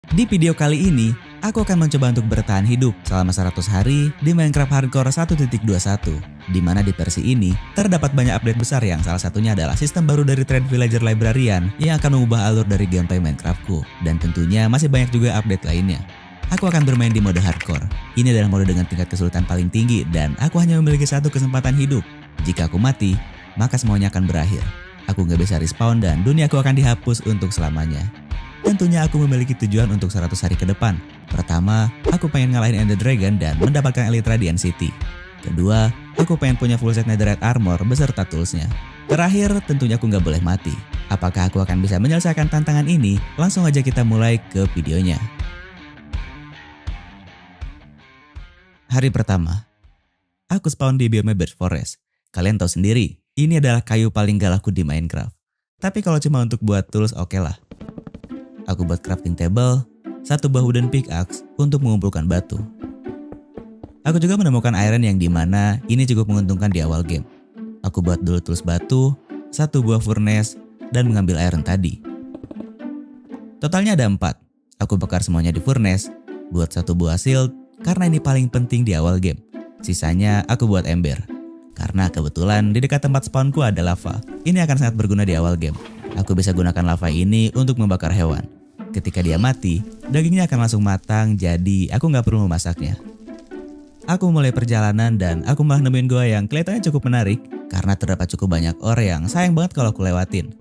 Di video kali ini, aku akan mencoba untuk bertahan hidup selama 100 hari di Minecraft Hardcore 1.21, di mana di versi ini terdapat banyak update besar yang salah satunya adalah sistem baru dari Trade Villager Librarian yang akan mengubah alur dari gameplay Minecraftku, dan tentunya masih banyak juga update lainnya. Aku akan bermain di mode hardcore. Ini adalah mode dengan tingkat kesulitan paling tinggi dan aku hanya memiliki satu kesempatan hidup. Jika aku mati, maka semuanya akan berakhir. Aku nggak bisa respawn dan duniaku akan dihapus untuk selamanya. Tentunya aku memiliki tujuan untuk 100 hari ke depan. Pertama, aku pengen ngalahin Ender Dragon dan mendapatkan Elytra di NCT. Kedua, aku pengen punya full set Netherite Armor beserta toolsnya. Terakhir, tentunya aku nggak boleh mati. Apakah aku akan bisa menyelesaikan tantangan ini? Langsung aja kita mulai ke videonya. Hari pertama, aku spawn di biome Birch Forest. Kalian tahu sendiri, ini adalah kayu paling galakku di Minecraft. Tapi kalau cuma untuk buat tools, oke lah. Aku buat crafting table, satu buah wooden pickaxe untuk mengumpulkan batu. Aku juga menemukan iron yang dimana ini cukup menguntungkan di awal game. Aku buat dulu tools batu, satu buah furnace, dan mengambil iron tadi. Totalnya ada 4. Aku bakar semuanya di furnace, buat satu buah shield, karena ini paling penting di awal game. Sisanya aku buat ember. Karena kebetulan di dekat tempat spawnku ada lava. Ini akan sangat berguna di awal game. Aku bisa gunakan lava ini untuk membakar hewan. Ketika dia mati, dagingnya akan langsung matang, jadi aku nggak perlu memasaknya. Aku mulai perjalanan dan aku malah nemuin gua yang kelihatannya cukup menarik karena terdapat cukup banyak ore yang sayang banget kalau aku lewatin.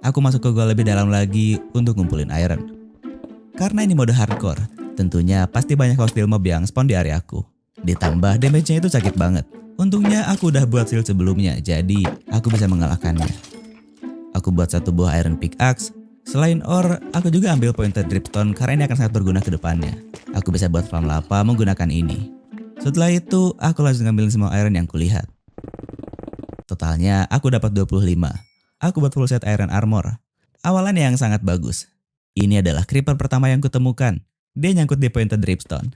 Aku masuk ke gua lebih dalam lagi untuk ngumpulin iron. Karena ini mode hardcore, tentunya pasti banyak hostile mob yang spawn di areaku. Ditambah damage-nya itu sakit banget. Untungnya aku udah buat shield sebelumnya, jadi aku bisa mengalahkannya. Aku buat satu buah iron pickaxe. Selain ore, aku juga ambil pointed dripstone karena ini akan sangat berguna ke depannya. Aku bisa buat farm lava menggunakan ini. Setelah itu, aku langsung ngambilin semua iron yang kulihat. Totalnya aku dapat 25. Aku buat full set iron armor. Awalan yang sangat bagus. Ini adalah creeper pertama yang kutemukan. Dia nyangkut di pointed dripstone.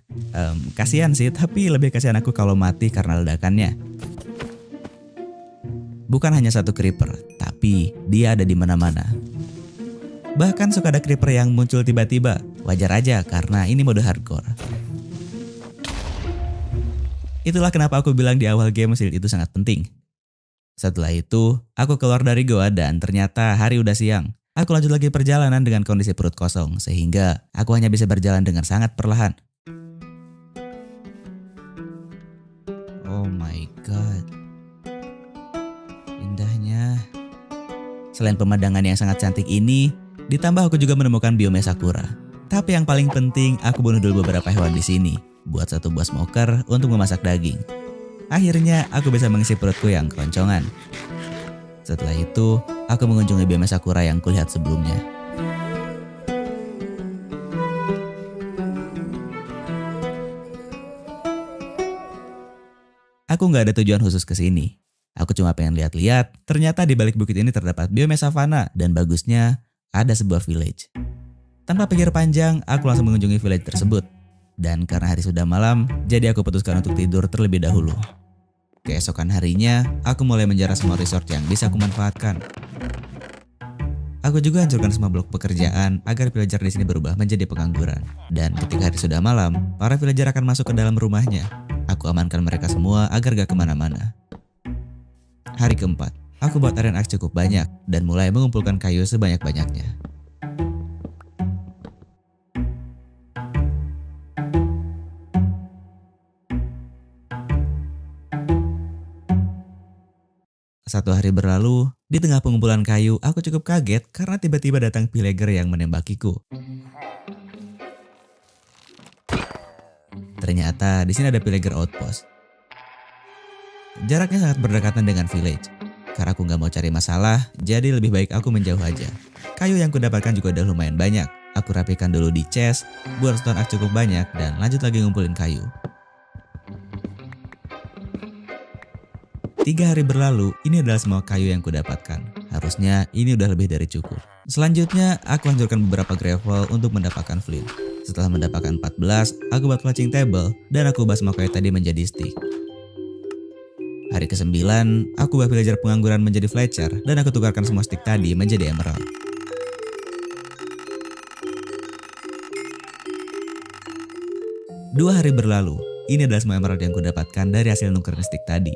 Kasihan sih, tapi lebih kasihan aku kalau mati karena ledakannya. Bukan hanya satu creeper, tapi dia ada di mana-mana. Bahkan suka ada creeper yang muncul tiba-tiba. Wajar aja karena ini mode hardcore. Itulah kenapa aku bilang di awal game shield itu sangat penting. Setelah itu, aku keluar dari goa dan ternyata hari udah siang. Aku lanjut lagi perjalanan dengan kondisi perut kosong, sehingga aku hanya bisa berjalan dengan sangat perlahan. Oh my god. Indahnya. Selain pemandangan yang sangat cantik ini, ditambah aku juga menemukan biome sakura. Tapi yang paling penting, aku bunuh dulu beberapa hewan di sini, buat satu buah smoker untuk memasak daging. Akhirnya, aku bisa mengisi perutku yang keroncongan. Setelah itu, aku mengunjungi biome sakura yang kulihat sebelumnya. Aku nggak ada tujuan khusus ke sini. Aku cuma pengen lihat-lihat, ternyata di balik bukit ini terdapat biome savana dan bagusnya ada sebuah village. Tanpa pikir panjang, aku langsung mengunjungi village tersebut. Dan karena hari sudah malam, jadi aku putuskan untuk tidur terlebih dahulu. Keesokan harinya, aku mulai menjarah semua resort yang bisa aku manfaatkan. Aku juga hancurkan semua blok pekerjaan agar villager di sini berubah menjadi pengangguran. Dan ketika hari sudah malam, para villager akan masuk ke dalam rumahnya. Aku amankan mereka semua agar gak kemana-mana. Hari keempat, aku buat iron axe cukup banyak dan mulai mengumpulkan kayu sebanyak-banyaknya. Satu hari berlalu, di tengah pengumpulan kayu, aku cukup kaget karena tiba-tiba datang villager yang menembakiku. Ternyata di sini ada villager outpost. Jaraknya sangat berdekatan dengan village. Karena aku nggak mau cari masalah, jadi lebih baik aku menjauh aja. Kayu yang kudapatkan juga udah lumayan banyak. Aku rapikan dulu di chest, buat stone axe cukup banyak, dan lanjut lagi ngumpulin kayu. 3 hari berlalu, ini adalah semua kayu yang kudapatkan. Harusnya ini udah lebih dari cukup. Selanjutnya, aku hancurkan beberapa gravel untuk mendapatkan flint. Setelah mendapatkan 14, aku buat flashing table dan aku ubah semua kayu tadi menjadi stick. Hari ke-9, aku ubah villager pengangguran menjadi Fletcher dan aku tukarkan semua stick tadi menjadi emerald. 2 hari berlalu, ini adalah semua emerald yang kudapatkan dari hasil nuker mistik tadi.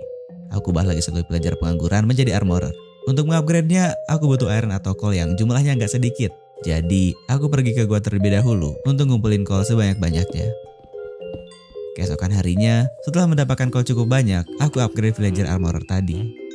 Aku ubah lagi satu pelajar pengangguran menjadi armorer. Untuk mengupgrade-nya, aku butuh iron atau coal yang jumlahnya nggak sedikit. Jadi, aku pergi ke gua terlebih dahulu untuk ngumpulin coal sebanyak-banyaknya. Keesokan harinya, setelah mendapatkan coal cukup banyak, aku upgrade villager armorer tadi.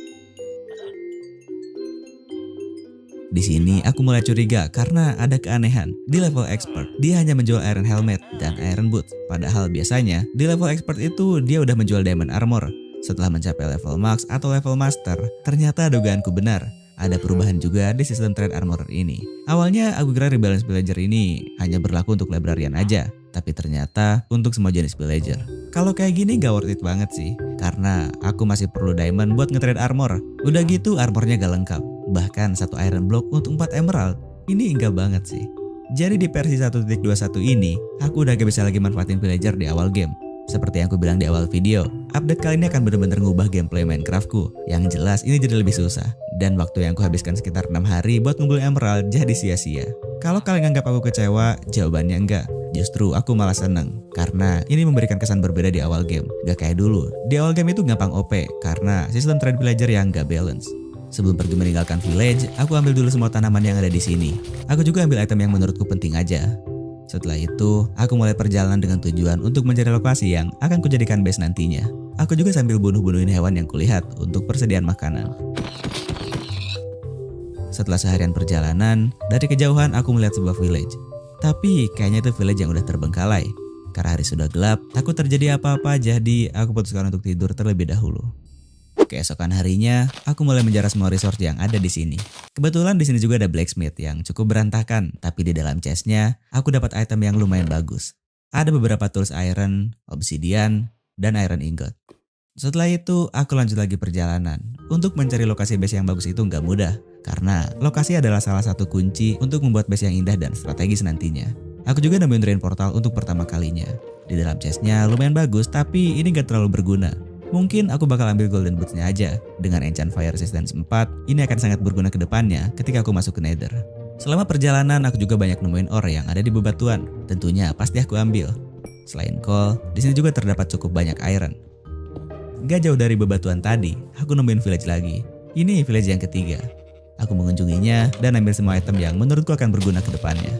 Di sini aku mulai curiga karena ada keanehan. Di level expert, dia hanya menjual iron helmet dan iron boots. Padahal biasanya di level expert itu dia udah menjual diamond armor. Setelah mencapai level max atau level master, ternyata dugaanku benar. Ada perubahan juga di sistem trade armor ini. Awalnya aku kira rebalance villager ini hanya berlaku untuk librarian aja, tapi ternyata untuk semua jenis villager. Kalau kayak gini gak worth it banget sih, karena aku masih perlu diamond buat nge-trade armor. Udah gitu armornya gak lengkap, bahkan satu iron block untuk 4 emerald. Ini enggak banget sih. Jadi di versi 1.21 ini, aku udah gak bisa lagi manfaatin villager di awal game. Seperti yang aku bilang di awal video, update kali ini akan benar-benar ngubah gameplay Minecraftku. Yang jelas ini jadi lebih susah, dan waktu yang aku habiskan sekitar 6 hari buat ngumpulin emerald jadi sia-sia. Kalau kalian anggap aku kecewa, jawabannya enggak. Justru aku malah seneng, karena ini memberikan kesan berbeda di awal game. Gak kayak dulu, di awal game itu gampang OP, karena sistem trade villager yang gak balance. Sebelum pergi meninggalkan village, aku ambil dulu semua tanaman yang ada di sini. Aku juga ambil item yang menurutku penting aja. Setelah itu, aku mulai perjalanan dengan tujuan untuk mencari lokasi yang akan kujadikan base nantinya. Aku juga sambil bunuh-bunuhin hewan yang kulihat untuk persediaan makanan. Setelah seharian perjalanan, dari kejauhan aku melihat sebuah village. Tapi kayaknya itu village yang udah terbengkalai. Karena hari sudah gelap, takut terjadi apa-apa, jadi aku putuskan untuk tidur terlebih dahulu. Keesokan harinya, aku mulai menjarah semua resource yang ada di sini. Kebetulan di sini juga ada blacksmith yang cukup berantakan, tapi di dalam chestnya aku dapat item yang lumayan bagus. Ada beberapa tools iron, obsidian, dan iron ingot. Setelah itu, aku lanjut lagi perjalanan. Untuk mencari lokasi base yang bagus itu nggak mudah, karena lokasi adalah salah satu kunci untuk membuat base yang indah dan strategis nantinya. Aku juga nemuin drain portal untuk pertama kalinya. Di dalam chestnya lumayan bagus, tapi ini nggak terlalu berguna. Mungkin aku bakal ambil golden boots-nya aja. Dengan enchant fire resistance 4, ini akan sangat berguna ke depannya ketika aku masuk ke nether. Selama perjalanan aku juga banyak nemuin ore yang ada di bebatuan. Tentunya pasti aku ambil. Selain coal, di sini juga terdapat cukup banyak iron. Gak jauh dari bebatuan tadi, aku nemuin village lagi. Ini village yang ketiga. Aku mengunjunginya dan ambil semua item yang menurutku akan berguna ke depannya.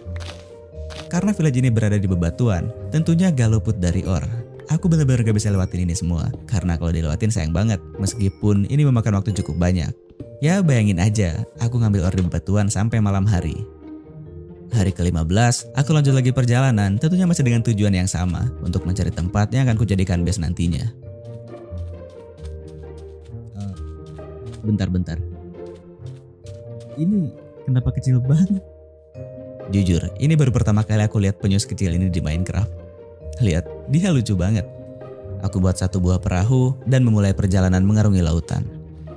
Karena village ini berada di bebatuan, tentunya gak luput dari ore. Aku benar-benar gak bisa lewatin ini semua, karena kalau dilewatin sayang banget, meskipun ini memakan waktu cukup banyak. Ya bayangin aja, aku ngambil ore di bebatuan sampai malam hari. Hari ke-15, aku lanjut lagi perjalanan, tentunya masih dengan tujuan yang sama, untuk mencari tempat yang akan kujadikan base nantinya. Bentar. Ini kenapa kecil banget? Jujur, ini baru pertama kali aku lihat penyu kecil ini di Minecraft. Lihat, dia lucu banget. Aku buat satu buah perahu dan memulai perjalanan mengarungi lautan.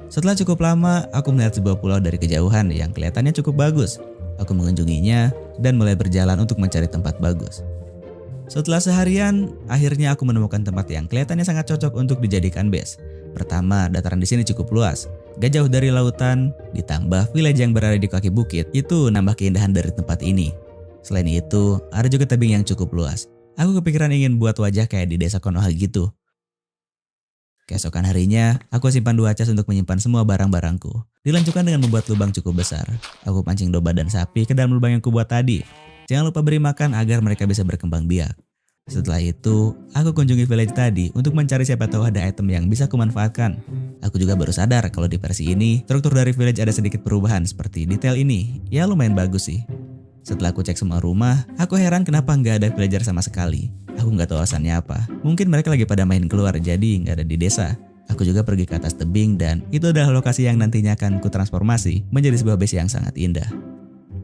Setelah cukup lama, aku melihat sebuah pulau dari kejauhan yang kelihatannya cukup bagus. Aku mengunjunginya dan mulai berjalan untuk mencari tempat bagus. Setelah seharian, akhirnya aku menemukan tempat yang kelihatannya sangat cocok untuk dijadikan base. Pertama, dataran di sini cukup luas. Gak jauh dari lautan, ditambah village yang berada di kaki bukit, itu nambah keindahan dari tempat ini. Selain itu, ada juga tebing yang cukup luas. Aku kepikiran ingin buat wajah kayak di desa Konoha gitu. Keesokan harinya, aku simpan 2 cas untuk menyimpan semua barang-barangku. Dilanjutkan dengan membuat lubang cukup besar. Aku pancing domba dan sapi ke dalam lubang yang kubuat tadi. Jangan lupa beri makan agar mereka bisa berkembang biak. Setelah itu, aku kunjungi village tadi untuk mencari siapa tahu ada item yang bisa kumanfaatkan. Aku juga baru sadar kalau di versi ini, struktur dari village ada sedikit perubahan seperti detail ini. Ya lumayan bagus sih. Setelah aku cek semua rumah, aku heran kenapa nggak ada villager sama sekali. Aku nggak tahu alasannya apa. Mungkin mereka lagi pada main keluar jadi nggak ada di desa. Aku juga pergi ke atas tebing dan itu adalah lokasi yang nantinya akan kutransformasi menjadi sebuah base yang sangat indah.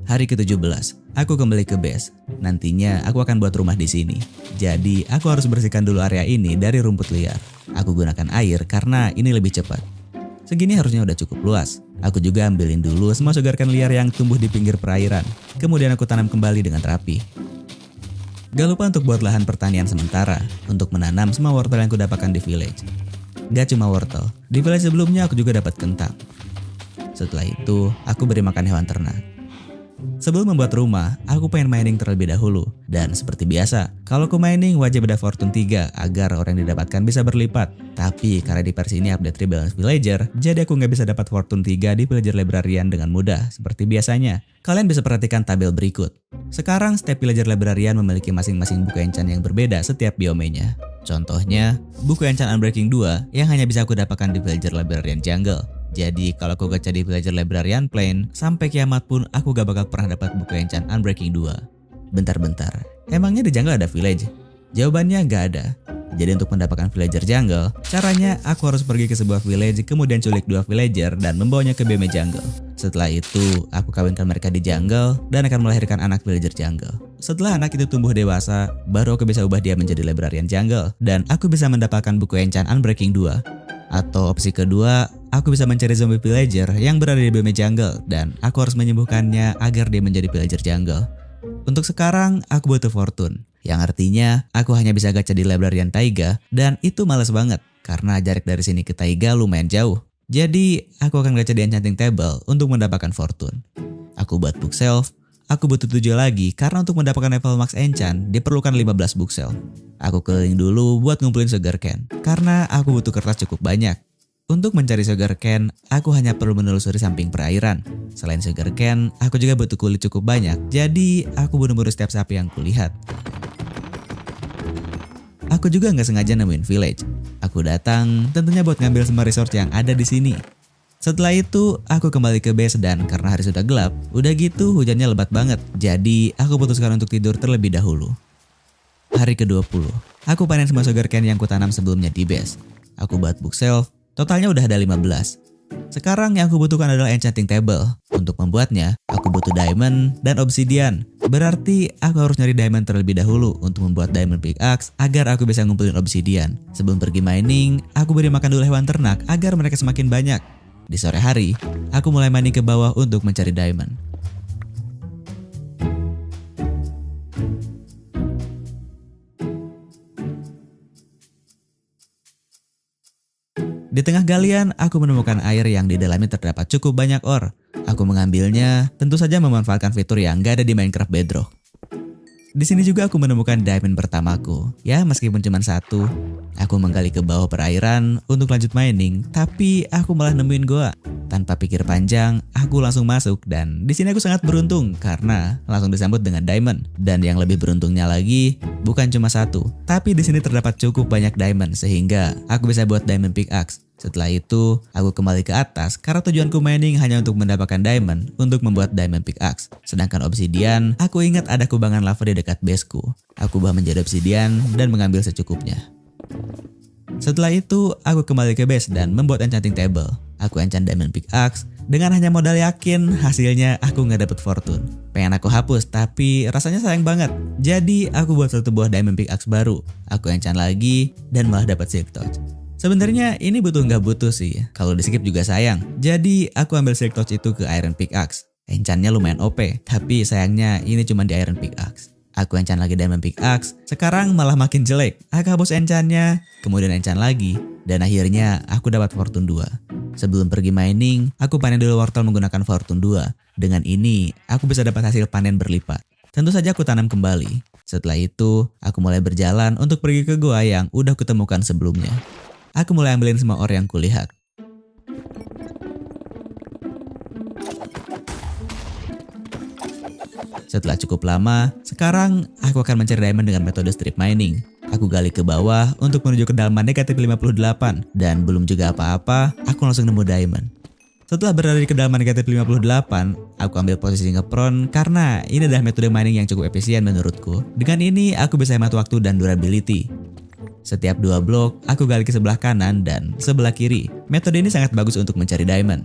Hari ke-17, aku kembali ke base. Nantinya aku akan buat rumah di sini. Jadi aku harus bersihkan dulu area ini dari rumput liar. Aku gunakan air karena ini lebih cepat. Segini harusnya udah cukup luas. Aku juga ambilin dulu semua sugarcane liar yang tumbuh di pinggir perairan. Kemudian aku tanam kembali dengan rapi. Gak lupa untuk buat lahan pertanian sementara untuk menanam semua wortel yang kudapatkan di village. Gak cuma wortel, di village sebelumnya aku juga dapat kentang. Setelah itu, aku beri makan hewan ternak. Sebelum membuat rumah, aku pengen mining terlebih dahulu. Dan seperti biasa, kalau aku mining wajib ada Fortune 3 agar orang yang didapatkan bisa berlipat. Tapi karena di versi ini update Rebalance Villager, jadi aku nggak bisa dapat Fortune 3 di Villager Librarian dengan mudah seperti biasanya. Kalian bisa perhatikan tabel berikut. Sekarang setiap Villager Librarian memiliki masing-masing buku enchant yang berbeda setiap biomenya. Contohnya, buku enchant Unbreaking 2 yang hanya bisa aku dapatkan di Villager Librarian Jungle. Jadi kalau aku gacha di Villager Librarian Plain, sampai kiamat pun aku gak bakal pernah dapat buku enchant Unbreaking 2. Bentar, emangnya di jungle ada village? Jawabannya gak ada. Jadi untuk mendapatkan villager jungle, caranya aku harus pergi ke sebuah village, kemudian culik 2 villager dan membawanya ke biome jungle. Setelah itu, aku kawinkan mereka di jungle dan akan melahirkan anak villager jungle. Setelah anak itu tumbuh dewasa, baru aku bisa ubah dia menjadi librarian jungle dan aku bisa mendapatkan buku enchant Unbreaking 2. Atau opsi kedua, aku bisa mencari zombie villager yang berada di biome jungle dan aku harus menyembuhkannya agar dia menjadi villager jungle. Untuk sekarang, aku butuh fortune, yang artinya aku hanya bisa gacha di librarian Taiga dan itu males banget karena jarak dari sini ke Taiga lumayan jauh. Jadi, aku akan gacha di enchanting table untuk mendapatkan fortune. Aku buat bookshelf. Aku butuh 7 lagi karena untuk mendapatkan level max enchant diperlukan 15 bookshelf. Aku keliling dulu buat ngumpulin sugar cane karena aku butuh kertas cukup banyak. Untuk mencari sugar cane, aku hanya perlu menelusuri samping perairan. Selain sugar cane, aku juga butuh kulit cukup banyak. Jadi, aku bunuh-bunuh setiap sapi yang kulihat. Aku juga nggak sengaja nemuin village. Aku datang tentunya buat ngambil semua resource yang ada di sini. Setelah itu, aku kembali ke base dan karena hari sudah gelap, udah gitu hujannya lebat banget. Jadi, aku putuskan untuk tidur terlebih dahulu. Hari ke-20, aku panen semua sugar cane yang kutanam sebelumnya di base. Aku buat bookshelf, totalnya udah ada 15. Sekarang yang aku butuhkan adalah enchanting table. Untuk membuatnya, aku butuh diamond dan obsidian. Berarti aku harus nyari diamond terlebih dahulu untuk membuat diamond pickaxe agar aku bisa ngumpulin obsidian. Sebelum pergi mining, aku beri makan dulu hewan ternak agar mereka semakin banyak. Di sore hari, aku mulai mining ke bawah untuk mencari diamond. Di tengah galian, aku menemukan air yang di dalamnya terdapat cukup banyak ore. Aku mengambilnya, tentu saja memanfaatkan fitur yang gak ada di Minecraft Bedrock. Di sini juga aku menemukan diamond pertamaku. Ya, meskipun cuma 1. Aku menggali ke bawah perairan untuk lanjut mining, tapi aku malah nemuin goa. Tanpa pikir panjang, aku langsung masuk dan di sini aku sangat beruntung karena langsung disambut dengan diamond. Dan yang lebih beruntungnya lagi, bukan cuma 1, tapi di sini terdapat cukup banyak diamond sehingga aku bisa buat diamond pickaxe. Setelah itu, aku kembali ke atas karena tujuanku mining hanya untuk mendapatkan diamond untuk membuat diamond pickaxe. Sedangkan obsidian, aku ingat ada kubangan lava di dekat baseku. Aku ubah menjadi obsidian dan mengambil secukupnya. Setelah itu, aku kembali ke base dan membuat enchanting table. Aku enchant diamond pickaxe. Dengan hanya modal yakin, hasilnya aku nggak dapet fortune. Pengen aku hapus, tapi rasanya sayang banget. Jadi, aku buat satu buah diamond pickaxe baru. Aku enchant lagi dan malah dapat silk touch. Sebenarnya ini nggak butuh sih, kalau di skip juga sayang. Jadi aku ambil silk touch itu ke iron pickaxe. Enchantnya lumayan OP, tapi sayangnya ini cuma di iron pickaxe. Aku enchant lagi diamond pickaxe, sekarang malah makin jelek. Aku hapus enchantnya, kemudian enchant lagi, dan akhirnya aku dapat fortune 2. Sebelum pergi mining, aku panen dulu wortel menggunakan fortune 2. Dengan ini, aku bisa dapat hasil panen berlipat. Tentu saja aku tanam kembali. Setelah itu, aku mulai berjalan untuk pergi ke goa yang udah kutemukan sebelumnya. Aku mulai ambilin semua ore yang kulihat. Setelah cukup lama, sekarang aku akan mencari diamond dengan metode strip mining. Aku gali ke bawah untuk menuju kedalaman negatif 58 dan belum juga apa-apa, aku langsung nemu diamond. Setelah berada di kedalaman negatif 58, aku ambil posisi ngeprone karena ini adalah metode mining yang cukup efisien menurutku. Dengan ini, aku bisa hemat waktu dan durability. Setiap 2 blok, aku gali ke sebelah kanan dan sebelah kiri. Metode ini sangat bagus untuk mencari diamond.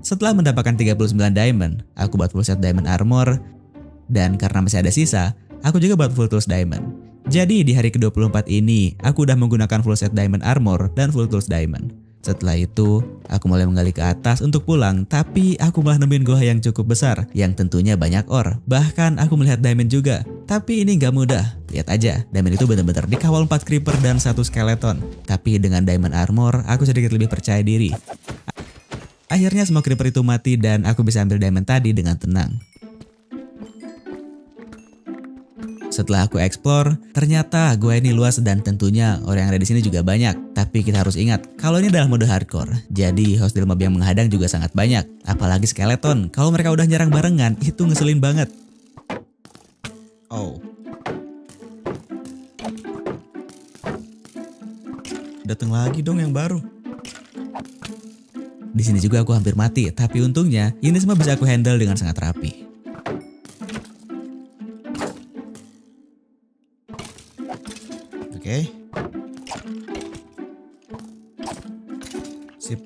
Setelah mendapatkan 39 diamond, aku buat full set diamond armor. Dan karena masih ada sisa, aku juga buat full tools diamond. Jadi di hari ke-24 ini, aku udah menggunakan full set diamond armor dan full tools diamond. Setelah itu, aku mulai menggali ke atas untuk pulang, tapi aku malah nemuin gua yang cukup besar, yang tentunya banyak ore. Bahkan aku melihat diamond juga. Tapi ini gak mudah. Lihat aja, diamond itu benar-benar dikawal 4 creeper dan 1 skeleton. Tapi dengan diamond armor, aku sedikit lebih percaya diri. Akhirnya semua creeper itu mati dan aku bisa ambil diamond tadi dengan tenang. Setelah aku explore, ternyata gua ini luas dan tentunya orang yang ada di sini juga banyak. Tapi kita harus ingat, kalau ini adalah mode hardcore, jadi hostile mob yang menghadang juga sangat banyak. Apalagi skeleton, kalau mereka udah nyerang barengan, itu ngeselin banget. Oh. Datang lagi dong yang baru. Di sini juga aku hampir mati, tapi untungnya ini semua bisa aku handle dengan sangat rapi. Oke. Sip.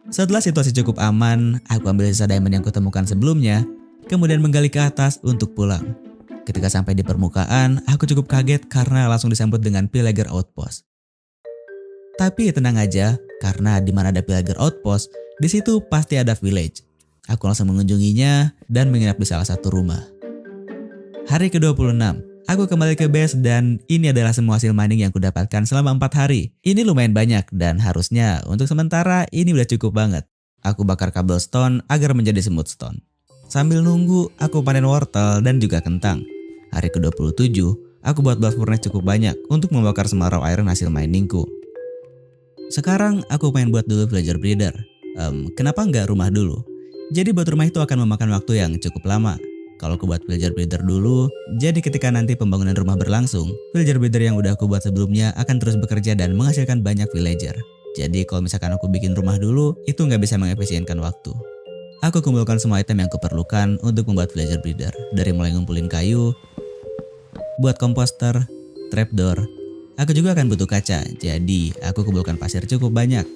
Setelah situasi cukup aman, aku ambil sisa diamond yang kutemukan sebelumnya, kemudian menggali ke atas untuk pulang. Ketika sampai di permukaan, aku cukup kaget karena langsung disambut dengan Pillager Outpost. Tapi tenang aja, karena di mana ada Pillager Outpost, di situ pasti ada village. Aku langsung mengunjunginya dan menginap di salah satu rumah. Hari ke-26. Aku kembali ke base dan ini adalah semua hasil mining yang kudapatkan selama 4 hari. Ini lumayan banyak dan harusnya untuk sementara ini udah cukup banget. Aku bakar cobblestone agar menjadi smooth stone. Sambil nunggu, aku panen wortel dan juga kentang. Hari ke-27, aku buat blast furnace cukup banyak untuk membakar semua raw iron hasil miningku. Sekarang aku pengen buat dulu villager breeder. Kenapa nggak rumah dulu? Jadi buat rumah itu akan memakan waktu yang cukup lama. Kalau aku buat villager breeder dulu, jadi ketika nanti pembangunan rumah berlangsung, villager breeder yang udah aku buat sebelumnya akan terus bekerja dan menghasilkan banyak villager. Jadi kalau misalkan aku bikin rumah dulu, itu nggak bisa mengefisienkan waktu. Aku kumpulkan semua item yang kuperlukan untuk membuat villager breeder, dari mulai ngumpulin kayu, buat komposter, trapdoor. Aku juga akan butuh kaca, jadi aku kumpulkan pasir cukup banyak.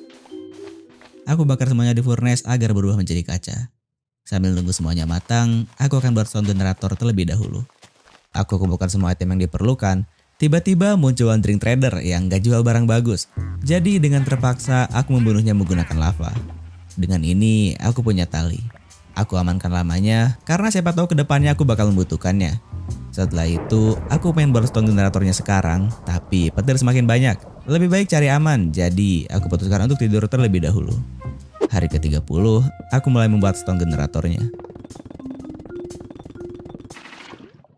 Aku bakar semuanya di furnace agar berubah menjadi kaca. Sambil nunggu semuanya matang, aku akan buat stone generator terlebih dahulu. Aku kumpulkan semua item yang diperlukan. Tiba-tiba muncul wandering trader yang gak jual barang bagus. Jadi dengan terpaksa aku membunuhnya menggunakan lava. Dengan ini aku punya tali. Aku amankan lamanya karena siapa tahu kedepannya aku bakal membutuhkannya. Setelah itu aku pengen buat stone generatornya sekarang, tapi petir semakin banyak. Lebih baik cari aman, jadi aku putuskan untuk tidur terlebih dahulu. Hari ke-30, aku mulai membuat stone generatornya.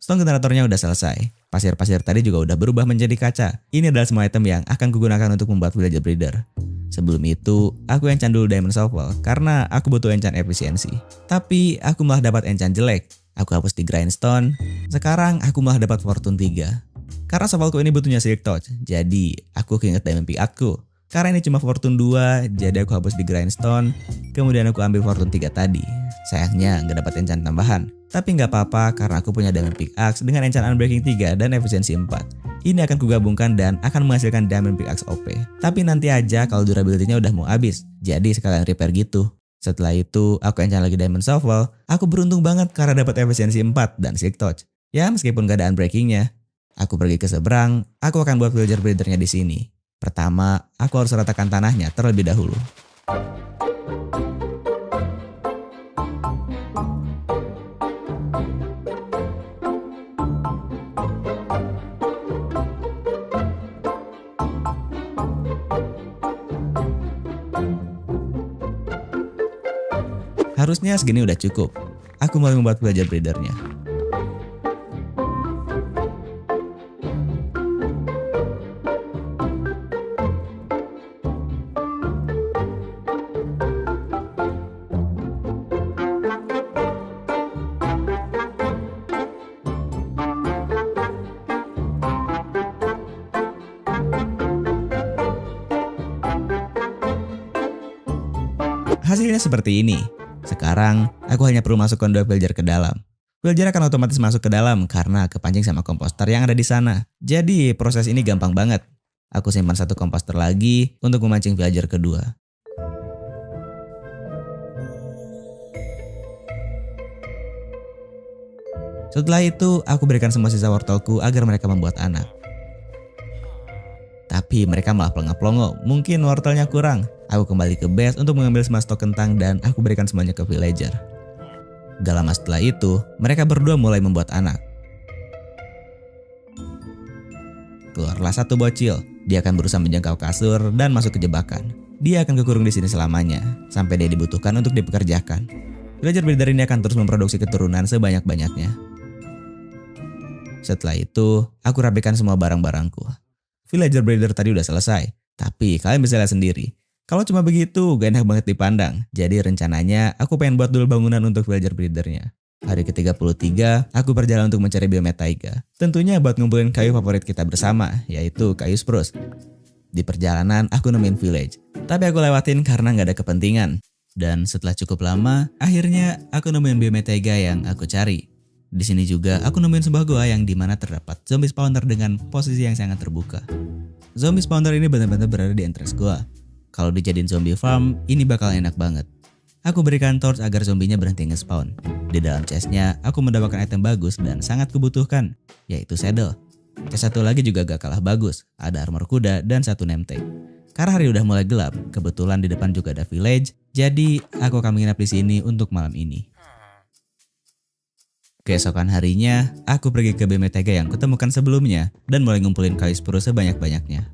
Stone generatornya udah selesai. Pasir-pasir tadi juga udah berubah menjadi kaca. Ini adalah semua item yang akan kugunakan untuk membuat villager breeder. Sebelum itu, aku enchant dulu diamond shovel karena aku butuh enchant efisiensi. Tapi aku malah dapat enchant jelek. Aku hapus di grindstone. Sekarang aku malah dapat fortune 3. Karena shovelku ini butuhnya silk touch, jadi aku keinget diamond pick aku. Karena ini cuma fortune 2, jadi aku hapus di grindstone. Kemudian aku ambil fortune 3 tadi. Sayangnya nggak dapat enchant tambahan. Tapi nggak apa-apa karena aku punya diamond pickaxe dengan enchant unbreaking 3 dan efisiensi 4. Ini akan kugabungkan dan akan menghasilkan diamond pickaxe OP. Tapi nanti aja kalau durability-nya udah mau habis. Jadi sekalian repair gitu. Setelah itu aku enchant lagi diamond shovel. Aku beruntung banget karena dapat efisiensi 4 dan silk touch. Ya meskipun gak ada unbreakingnya. Aku pergi ke seberang. Aku akan buat villager breedernya di sini. Pertama, aku harus ratakan tanahnya terlebih dahulu. Harusnya segini udah cukup. Aku mulai membuat villager breedernya. Hasilnya seperti ini. Sekarang, aku hanya perlu masukkan 2 villager ke dalam. Villager akan otomatis masuk ke dalam karena kepancing sama komposter yang ada di sana. Jadi, proses ini gampang banget. Aku simpan 1 komposter lagi untuk memancing villager kedua. Setelah itu, aku berikan semua sisa wortelku agar mereka membuat anak. Tapi mereka malah pelongo-pelongo, mungkin wortelnya kurang. Aku kembali ke base untuk mengambil semua stok kentang dan aku berikan semuanya ke villager. Gak lama setelah itu, mereka berdua mulai membuat anak. Keluarlah satu bocil. Dia akan berusaha menjangkau kasur dan masuk ke jebakan. Dia akan kekurung di sini selamanya, sampai dia dibutuhkan untuk dipekerjakan. Villager breeder ini akan terus memproduksi keturunan sebanyak-banyaknya. Setelah itu, aku rapikan semua barang-barangku. Villager breeder tadi udah selesai, tapi kalian bisa lihat sendiri. Kalau cuma begitu, gak enak banget dipandang. Jadi rencananya, aku pengen buat dulu bangunan untuk villager breedernya. Hari ke-33, aku berjalan untuk mencari biomet taiga. Tentunya buat ngumpulin kayu favorit kita bersama, yaitu kayu spruce. Di perjalanan, aku nemuin village. Tapi aku lewatin karena gak ada kepentingan. Dan setelah cukup lama, akhirnya aku nemuin biomet taiga yang aku cari. Di sini juga aku nemuin sebuah gua yang dimana terdapat zombie spawner dengan posisi yang sangat terbuka. Zombie spawner ini benar-benar berada di entrance gua. Kalau dijadiin zombie farm, ini bakal enak banget. Aku berikan torch agar zombinya berhenti nge-spawn. Di dalam chestnya, aku mendapatkan item bagus dan sangat kubutuhkan, yaitu saddle. Chest satu lagi juga gak kalah bagus, ada armor kuda dan satu name tag. Karena hari udah mulai gelap, kebetulan di depan juga ada village, jadi aku akan menginap di sini untuk malam ini. Keesokan harinya, aku pergi ke biomet taiga yang kutemukan sebelumnya dan mulai ngumpulin kayu spruce sebanyak-banyaknya.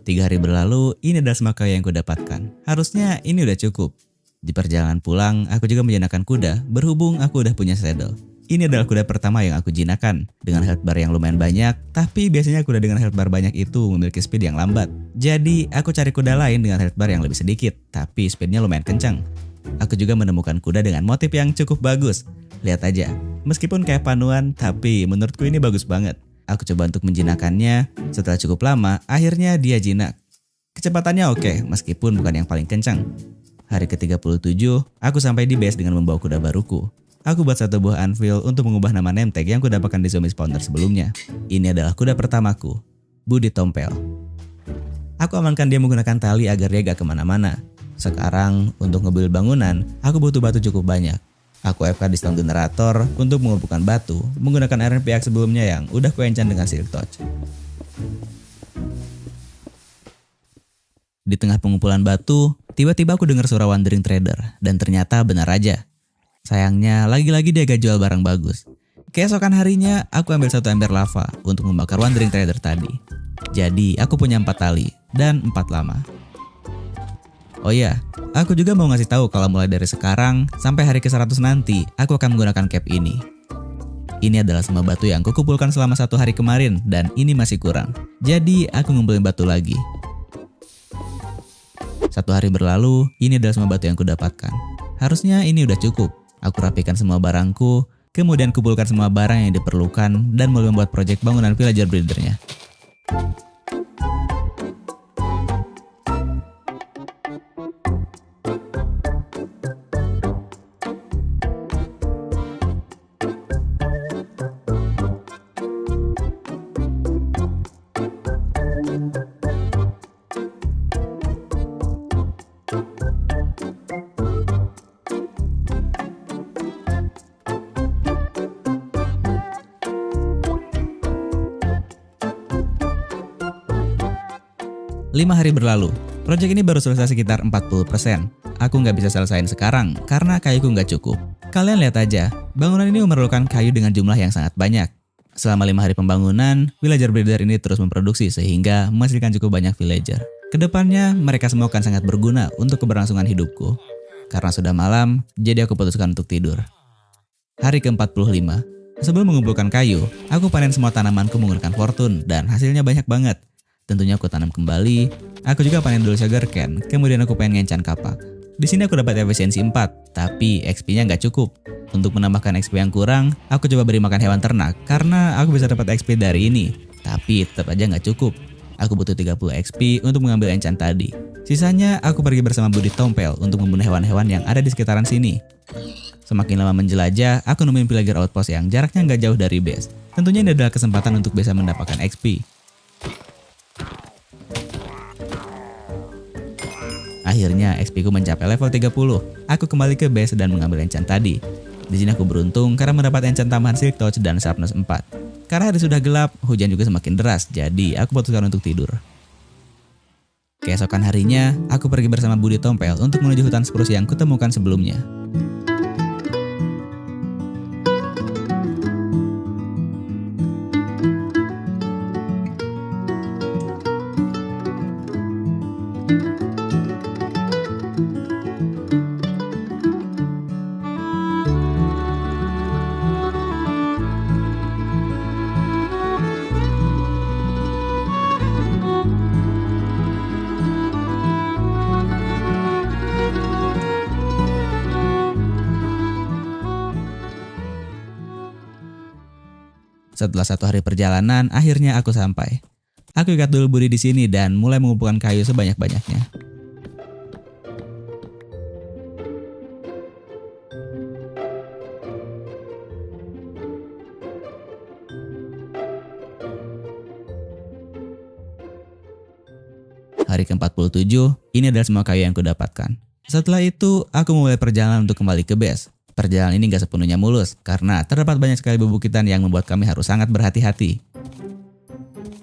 Tiga hari berlalu, ini adalah semua kayu yang kudapatkan. Harusnya ini udah cukup. Di perjalanan pulang, aku juga menjinakkan kuda, berhubung aku udah punya saddle. Ini adalah kuda pertama yang aku jinakan, dengan health bar yang lumayan banyak, tapi biasanya kuda dengan health bar banyak itu memiliki speed yang lambat. Jadi, aku cari kuda lain dengan health bar yang lebih sedikit, tapi speednya lumayan kencang. Aku juga menemukan kuda dengan motif yang cukup bagus. Lihat aja, meskipun kayak panuan, tapi menurutku ini bagus banget. Aku coba untuk menjinakannya, setelah cukup lama, akhirnya dia jinak. Kecepatannya oke, meskipun bukan yang paling kencang. Hari ke-37, aku sampai di base dengan membawa kuda baruku. Aku buat satu buah anvil untuk mengubah nama name tag yang kudapatkan di zombie spawner sebelumnya. Ini adalah kuda pertamaku, Budi Tompel. Aku amankan dia menggunakan tali agar dia gak kemana-mana. Sekarang, untuk ngebuild bangunan, aku butuh batu cukup banyak. Aku FK di stone generator untuk mengumpulkan batu menggunakan iron pickaxe sebelumnya yang udah ku enchant dengan silk touch. Di tengah pengumpulan batu, tiba-tiba aku dengar suara wandering trader dan ternyata benar aja. Sayangnya lagi-lagi dia gak jual barang bagus. Keesokan harinya aku ambil satu ember lava untuk membakar wandering trader tadi. Jadi aku punya 4 tali dan 4 lama. Oh iya, aku juga mau ngasih tahu kalau mulai dari sekarang sampai hari ke-100 nanti, aku akan menggunakan cap ini. Ini adalah semua batu yang kukumpulkan selama 1 hari kemarin dan ini masih kurang. Jadi aku ngumpulin batu lagi. 1 hari berlalu, ini adalah semua batu yang kudapatkan. Harusnya ini udah cukup. Aku rapikan semua barangku, kemudian kumpulkan semua barang yang diperlukan dan mulai membuat proyek bangunan villager breedernya. 5 hari berlalu, proyek ini baru selesai sekitar 40%. Aku nggak bisa selesain sekarang karena kayuku nggak cukup. Kalian lihat aja, bangunan ini memerlukan kayu dengan jumlah yang sangat banyak. Selama 5 hari pembangunan, villager breeder ini terus memproduksi sehingga menghasilkan cukup banyak villager. Kedepannya, mereka semua akan sangat berguna untuk keberlangsungan hidupku. Karena sudah malam, jadi aku putuskan untuk tidur. Hari ke-45, sebelum mengumpulkan kayu, aku panen semua tanamanku menggunakan fortune dan hasilnya banyak banget. Tentunya aku tanam kembali, aku juga panen dulu sugar cane, kemudian aku pengen ngencan kapak. Di sini aku dapat efisiensi 4, tapi XP-nya nggak cukup. Untuk menambahkan XP yang kurang, aku coba beri makan hewan ternak karena aku bisa dapat XP dari ini. Tapi tetap aja nggak cukup. Aku butuh 30 XP untuk mengambil enchant tadi. Sisanya aku pergi bersama Budi Tompel untuk membunuh hewan-hewan yang ada di sekitaran sini. Semakin lama menjelajah, aku nemuin villager outpost yang jaraknya nggak jauh dari base. Tentunya ini adalah kesempatan untuk bisa mendapatkan XP. Akhirnya XP ku mencapai level 30. Aku kembali ke base dan mengambil enchant tadi. Di sini aku beruntung karena mendapat enchant tambahan Silk Touch dan Sharpness 4. Karena hari sudah gelap, hujan juga semakin deras, jadi aku putuskan untuk tidur. Keesokan harinya, aku pergi bersama Budi Tompel untuk menuju hutan spruce yang kutemukan sebelumnya. Setelah 1 hari perjalanan, akhirnya aku sampai. Aku ikat dulu Budi di sini dan mulai mengumpulkan kayu sebanyak-banyaknya. Hari ke-47, ini adalah semua kayu yang kudapatkan. Setelah itu, aku mulai perjalanan untuk kembali ke base. Perjalanan ini gak sepenuhnya mulus, karena terdapat banyak sekali bebukitan yang membuat kami harus sangat berhati-hati.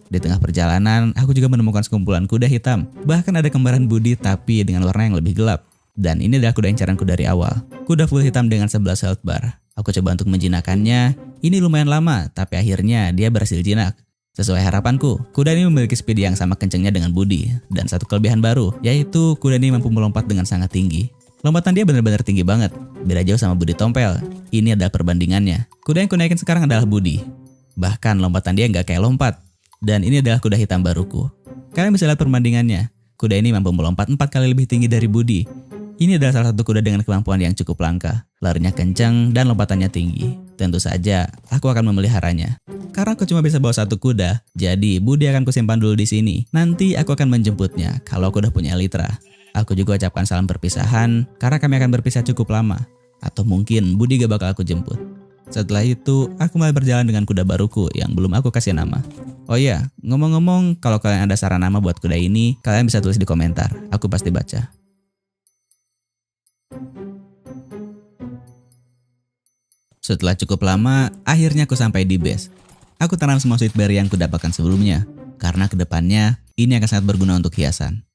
Di tengah perjalanan, aku juga menemukan sekumpulan kuda hitam. Bahkan ada kembaran Budi tapi dengan warna yang lebih gelap. Dan ini adalah kuda incaranku dari awal. Kuda full hitam dengan 11 health bar. Aku coba untuk menjinakkannya. Ini lumayan lama, tapi akhirnya dia berhasil jinak. Sesuai harapanku, kuda ini memiliki speed yang sama kencangnya dengan Budi. Dan satu kelebihan baru, yaitu kuda ini mampu melompat dengan sangat tinggi. Lompatan dia benar-benar tinggi banget, beda jauh sama Budi Tompel. Ini adalah perbandingannya. Kuda yang kunaikin sekarang adalah Budi. Bahkan lompatan dia nggak kayak lompat. Dan ini adalah kuda hitam baruku. Kalian bisa lihat perbandingannya. Kuda ini mampu melompat 4 kali lebih tinggi dari Budi. Ini adalah salah satu kuda dengan kemampuan yang cukup langka. Larinya kencang dan lompatannya tinggi. Tentu saja, aku akan memeliharanya. Karena aku cuma bisa bawa 1 kuda, jadi Budi akan kusimpan dulu di sini. Nanti aku akan menjemputnya kalau aku udah punya Elytra. Aku juga ucapkan salam perpisahan karena kami akan berpisah cukup lama. Atau mungkin Budi gak bakal aku jemput. Setelah itu, aku mulai berjalan dengan kuda baruku yang belum aku kasih nama. Oh iya, ngomong-ngomong, kalau kalian ada saran nama buat kuda ini, kalian bisa tulis di komentar. Aku pasti baca. Setelah cukup lama, akhirnya aku sampai di base. Aku tanam semua sweet berry yang kudapatkan sebelumnya. Karena kedepannya, ini akan sangat berguna untuk hiasan.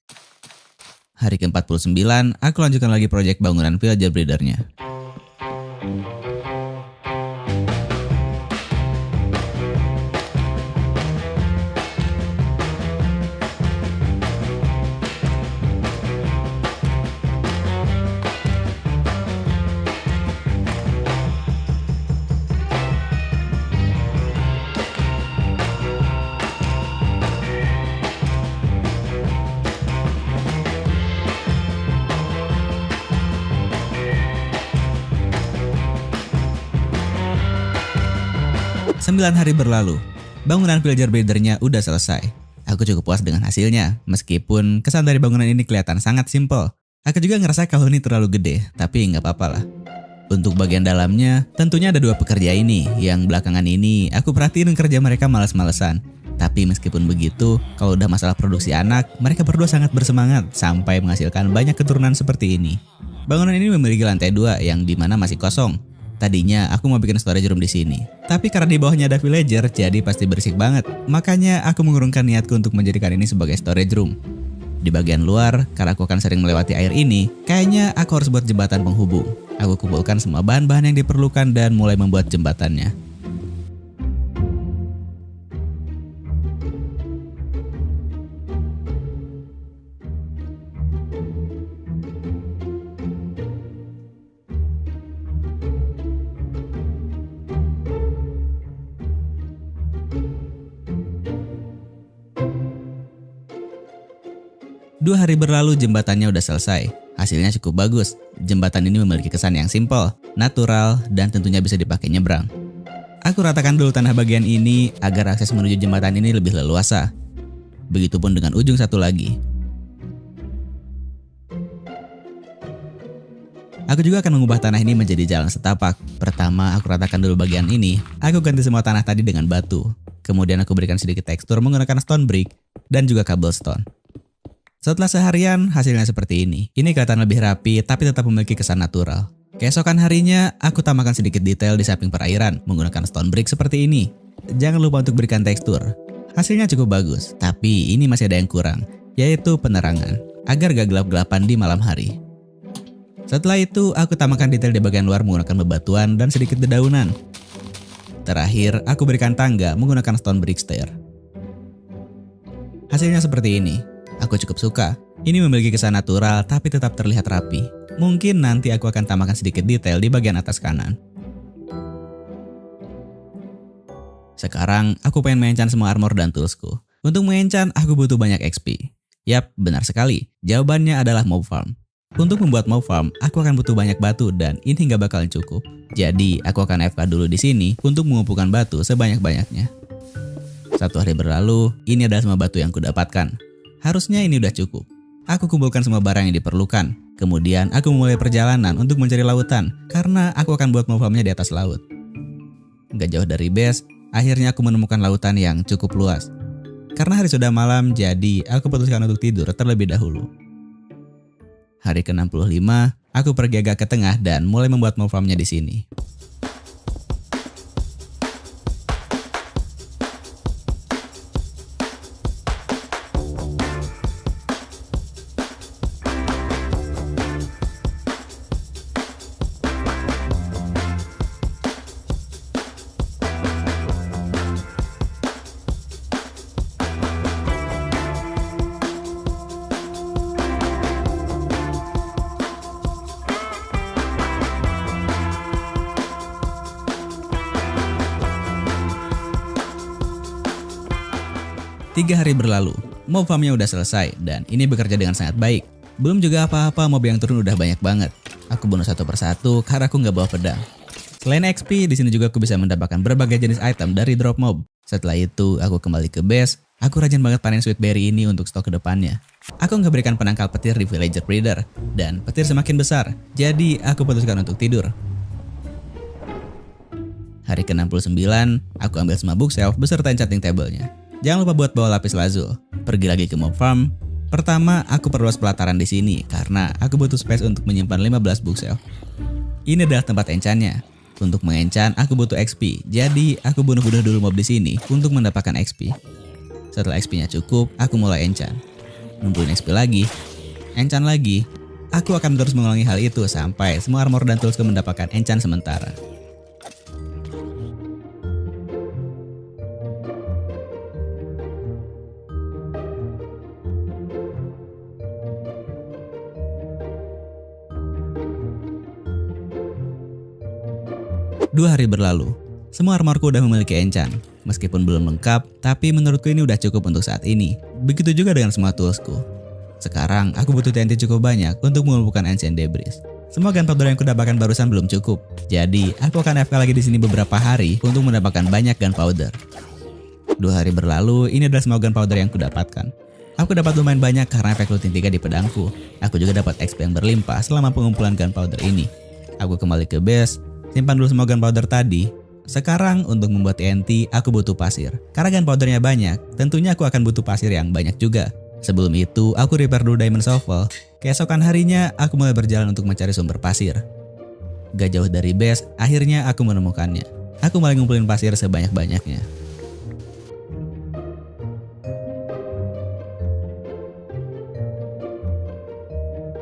Hari ke-49, aku lanjutkan lagi proyek bangunan villager breedernya. Sembilan hari berlalu, bangunan villager breedernya udah selesai. Aku cukup puas dengan hasilnya, meskipun kesan dari bangunan ini kelihatan sangat simpel. Aku juga ngerasa kalau ini terlalu gede, tapi nggak apa-apa lah. Untuk bagian dalamnya, tentunya ada 2 pekerja ini, yang belakangan ini aku perhatiin kerja mereka malas-malesan. Tapi meskipun begitu, kalau udah masalah produksi anak, mereka berdua sangat bersemangat sampai menghasilkan banyak keturunan seperti ini. Bangunan ini memiliki lantai 2 yang dimana masih kosong. Tadinya aku mau bikin storage room di sini, tapi karena di bawahnya ada villager, jadi pasti berisik banget. Makanya aku mengurungkan niatku untuk menjadikan ini sebagai storage room. Di bagian luar, karena aku akan sering melewati air ini, kayaknya aku harus buat jembatan penghubung. Aku kumpulkan semua bahan-bahan yang diperlukan dan mulai membuat jembatannya. Dua hari berlalu jembatannya udah selesai. Hasilnya cukup bagus. Jembatan ini memiliki kesan yang simpel, natural, dan tentunya bisa dipakai nyebrang. Aku ratakan dulu tanah bagian ini agar akses menuju jembatan ini lebih leluasa. Begitupun dengan ujung satu lagi. Aku juga akan mengubah tanah ini menjadi jalan setapak. Pertama, aku ratakan dulu bagian ini. Aku ganti semua tanah tadi dengan batu. Kemudian aku berikan sedikit tekstur menggunakan stone brick dan juga cobblestone. Setelah seharian, hasilnya seperti ini. Ini kelihatan lebih rapi, tapi tetap memiliki kesan natural. Keesokan harinya, aku tambahkan sedikit detail di samping perairan menggunakan stone brick seperti ini. Jangan lupa untuk berikan tekstur. Hasilnya cukup bagus, tapi ini masih ada yang kurang, yaitu penerangan, agar gak gelap-gelapan di malam hari. Setelah itu, aku tambahkan detail di bagian luar menggunakan bebatuan dan sedikit dedaunan. Terakhir, aku berikan tangga menggunakan stone brick stair. Hasilnya seperti ini. Aku cukup suka. Ini memiliki kesan natural tapi tetap terlihat rapi. Mungkin nanti aku akan tambahkan sedikit detail di bagian atas kanan. Sekarang, aku pengen mengencan semua armor dan toolsku. Untuk mengencan, aku butuh banyak XP. Yap, benar sekali. Jawabannya adalah mob farm. Untuk membuat mob farm, aku akan butuh banyak batu dan ini nggak bakalan cukup. Jadi, aku akan AFK dulu di sini untuk mengumpulkan batu sebanyak-banyaknya. 1 hari berlalu, ini adalah semua batu yang kudapatkan. Harusnya ini udah cukup. Aku kumpulkan semua barang yang diperlukan. Kemudian, aku memulai perjalanan untuk mencari lautan karena aku akan buat mob farmnya di atas laut. Gak jauh dari base, akhirnya aku menemukan lautan yang cukup luas. Karena hari sudah malam, jadi aku putuskan untuk tidur terlebih dahulu. Hari ke-65, aku pergi agak ke tengah dan mulai membuat mob farmnya di sini. Tiga hari berlalu, mob farmnya udah selesai dan ini bekerja dengan sangat baik. Belum juga apa-apa, mob yang turun udah banyak banget. Aku bunuh satu persatu karena aku nggak bawa pedang. Selain XP, di sini juga aku bisa mendapatkan berbagai jenis item dari drop mob. Setelah itu, aku kembali ke base. Aku rajin banget panen sweet berry ini untuk stok kedepannya. Aku nggak berikan penangkal petir di villager breeder dan petir semakin besar. Jadi aku putuskan untuk tidur. Hari ke-69, aku ambil semua bookshelf beserta enchanting table-nya. Jangan lupa buat bawa lapis lazuli. Pergi lagi ke mob farm. Pertama, aku perluas pelataran di sini karena aku butuh space untuk menyimpan 15 bookshelf. Ini adalah tempat enchant-nya. Untuk mengenchant, aku butuh XP. Jadi, aku bunuh-bunuh dulu mob di sini untuk mendapatkan XP. Setelah XP-nya cukup, aku mulai enchant. Ngumpulin XP lagi, enchant lagi. Aku akan terus mengulangi hal itu sampai semua armor dan toolsku mendapatkan enchant sementara. Dua hari berlalu, semua armorku udah memiliki enchant. Meskipun belum lengkap, tapi menurutku ini udah cukup untuk saat ini. Begitu juga dengan semua toolsku. Sekarang, aku butuh TNT cukup banyak untuk mengumpulkan ancient debris. Semua gunpowder yang kudapatkan barusan belum cukup. Jadi, aku akan AFK lagi di sini beberapa hari untuk mendapatkan banyak gunpowder. 2 hari berlalu, ini adalah semua gunpowder yang kudapatkan. Aku dapat lumayan banyak karena efek looting 3 di pedangku. Aku juga dapat XP yang berlimpah selama pengumpulan gunpowder ini. Aku kembali ke base. Simpan dulu semua gunpowder tadi. Sekarang untuk membuat TNT aku butuh pasir. Karena gunpowdernya banyak, tentunya aku akan butuh pasir yang banyak juga. Sebelum itu aku repair dulu diamond shovel. Keesokan harinya aku mulai berjalan untuk mencari sumber pasir. Gak jauh dari base, akhirnya aku menemukannya. Aku mulai ngumpulin pasir sebanyak-banyaknya.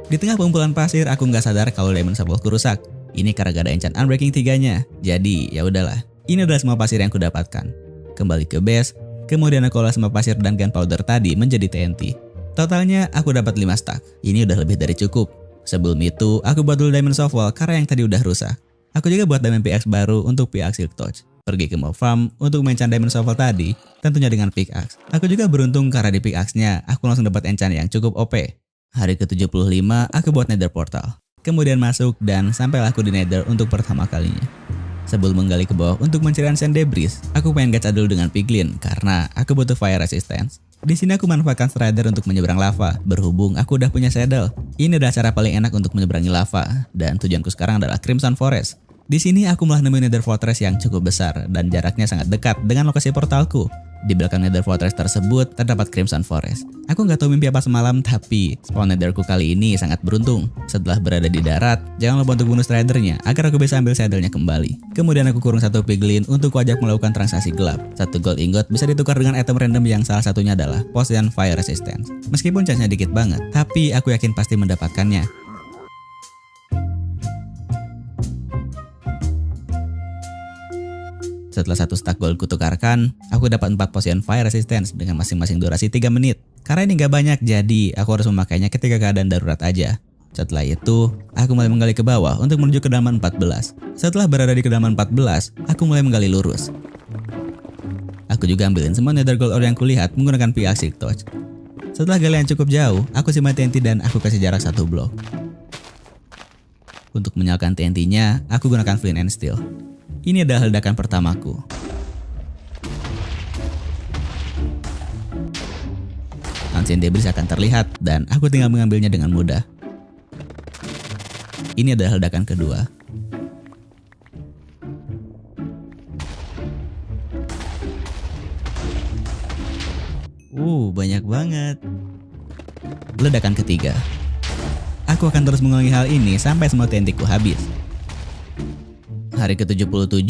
Di tengah pengumpulan pasir aku nggak sadar kalau diamond shovelku rusak. Ini karena gak ada enchant unbreaking 3-nya. Jadi ya udahlah. Ini adalah semua pasir yang kudapatkan. Kembali ke base, kemudian aku olah semua pasir dan gunpowder tadi menjadi TNT. Totalnya aku dapat 5 stack. Ini udah lebih dari cukup. Sebelum itu, aku buat dulu diamond shovel karena yang tadi udah rusak. Aku juga buat diamond pickaxe baru untuk pickaxe silk touch. Pergi ke mob farm untuk mengenchant diamond shovel tadi, tentunya dengan pickaxe. Aku juga beruntung karena di pickaxe-nya aku langsung dapat enchant yang cukup OP. Hari ke-75 aku buat nether portal. Kemudian masuk dan sampailah aku di nether untuk pertama kalinya. Sebelum menggali ke bawah untuk mencari ancient debris, aku pengen gacha dulu dengan piglin karena aku butuh fire resistance. Di sini aku manfaatkan strider untuk menyeberang lava. Berhubung aku udah punya saddle, ini adalah cara paling enak untuk menyeberangi lava. Dan tujuanku sekarang adalah Crimson Forest. Di sini aku malah nemuin Nether Fortress yang cukup besar dan jaraknya sangat dekat dengan lokasi portalku. Di belakang Nether Fortress tersebut terdapat Crimson Forest. Aku nggak tahu mimpi apa semalam, tapi spawn Netherku kali ini sangat beruntung. Setelah berada di darat, jangan lupa untuk bunuh stridernya agar aku bisa ambil saddle-nya kembali. Kemudian aku kurung satu piglin untuk wajak melakukan transaksi gelap. Satu gold ingot bisa ditukar dengan item random yang salah satunya adalah Potion Fire Resistance. Meskipun chance-nya dikit banget, tapi aku yakin pasti mendapatkannya. Setelah satu stack gold kutukarkan, aku dapat 4 potion fire resistance dengan masing-masing durasi 3 menit. Karena ini gak banyak, jadi aku harus memakainya ketika keadaan darurat aja. Setelah itu, aku mulai menggali ke bawah untuk menuju kedalaman 14. Setelah berada di kedalaman 14, aku mulai menggali lurus. Aku juga ambilin semua nether gold ore yang kulihat menggunakan pickaxe torch. Setelah galian cukup jauh, aku simpan TNT dan aku kasih jarak 1 blok. Untuk menyalakan TNT-nya, aku gunakan flint and steel. Ini adalah ledakan pertamaku. Ancient debris akan terlihat dan aku tinggal mengambilnya dengan mudah. Ini adalah ledakan kedua. Banyak banget. Ledakan ketiga. Aku akan terus mengulangi hal ini sampai semua TNT-ku habis. Hari ke-77,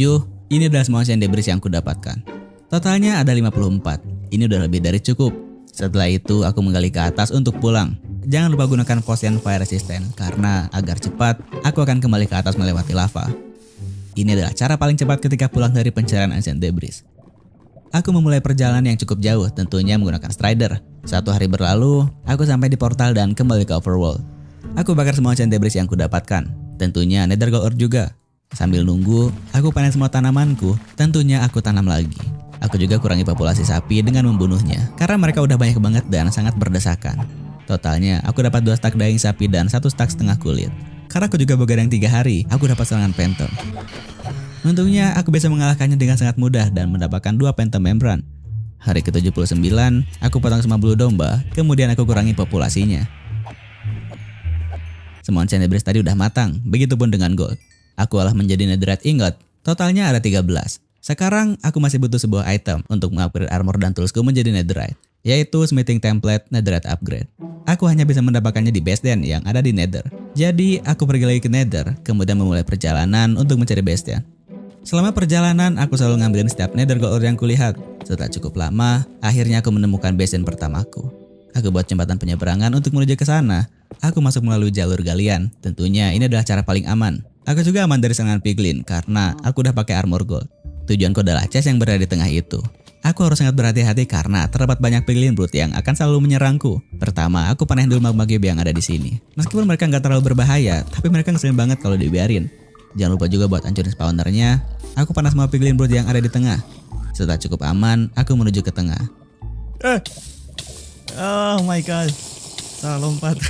ini adalah semua ancient debris yang aku dapatkan. Totalnya ada 54. Ini udah lebih dari cukup. Setelah itu, aku menggali ke atas untuk pulang. Jangan lupa gunakan potion fire resistance, karena agar cepat, aku akan kembali ke atas melewati lava. Ini adalah cara paling cepat ketika pulang dari pencarian ancient debris. Aku memulai perjalanan yang cukup jauh, tentunya menggunakan strider. 1 hari berlalu, aku sampai di portal dan kembali ke overworld. Aku bakar semua ancient debris yang kudapatkan. Tentunya nether gold ore juga. Sambil nunggu, aku panen semua tanamanku, tentunya aku tanam lagi. Aku juga kurangi populasi sapi dengan membunuhnya, karena mereka udah banyak banget dan sangat berdesakan. Totalnya, aku dapat 2 stak daging sapi dan 1 stak setengah kulit. Karena aku juga begadang 3 hari, aku dapat serangan phantom. Untungnya, aku bisa mengalahkannya dengan sangat mudah dan mendapatkan 2 phantom membran. Hari ke-79, aku potong semua bulu domba, kemudian aku kurangi populasinya. Semua ancient debris tadi udah matang, begitupun dengan gold. Aku olah menjadi netherite ingot, totalnya ada 13. Sekarang aku masih butuh sebuah item untuk mengupgrade armor dan toolsku menjadi netherite, yaitu smithing template netherite upgrade. Aku hanya bisa mendapatkannya di base den yang ada di nether. Jadi aku pergi lagi ke nether, kemudian memulai perjalanan untuk mencari base den. Selama perjalanan aku selalu ngambilin setiap nether gold ore yang kulihat. Setelah cukup lama, akhirnya aku menemukan base den pertamaku. Aku buat jembatan penyeberangan untuk menuju ke sana. Aku masuk melalui jalur galian, tentunya ini adalah cara paling aman. Aku juga aman dari serangan piglin karena aku udah pakai armor gold. Tujuanku adalah chest yang berada di tengah itu. Aku harus sangat berhati-hati karena terdapat banyak piglin brute yang akan selalu menyerangku. Pertama, aku panen dulu magma cube yang ada di sini. Meskipun mereka nggak terlalu berbahaya, tapi mereka ngeselin banget kalau dibiarin. Jangan lupa juga buat hancurin spawnernya. Aku panas semua piglin brute yang ada di tengah. Setelah cukup aman, aku menuju ke tengah. Oh my god, salah lompat.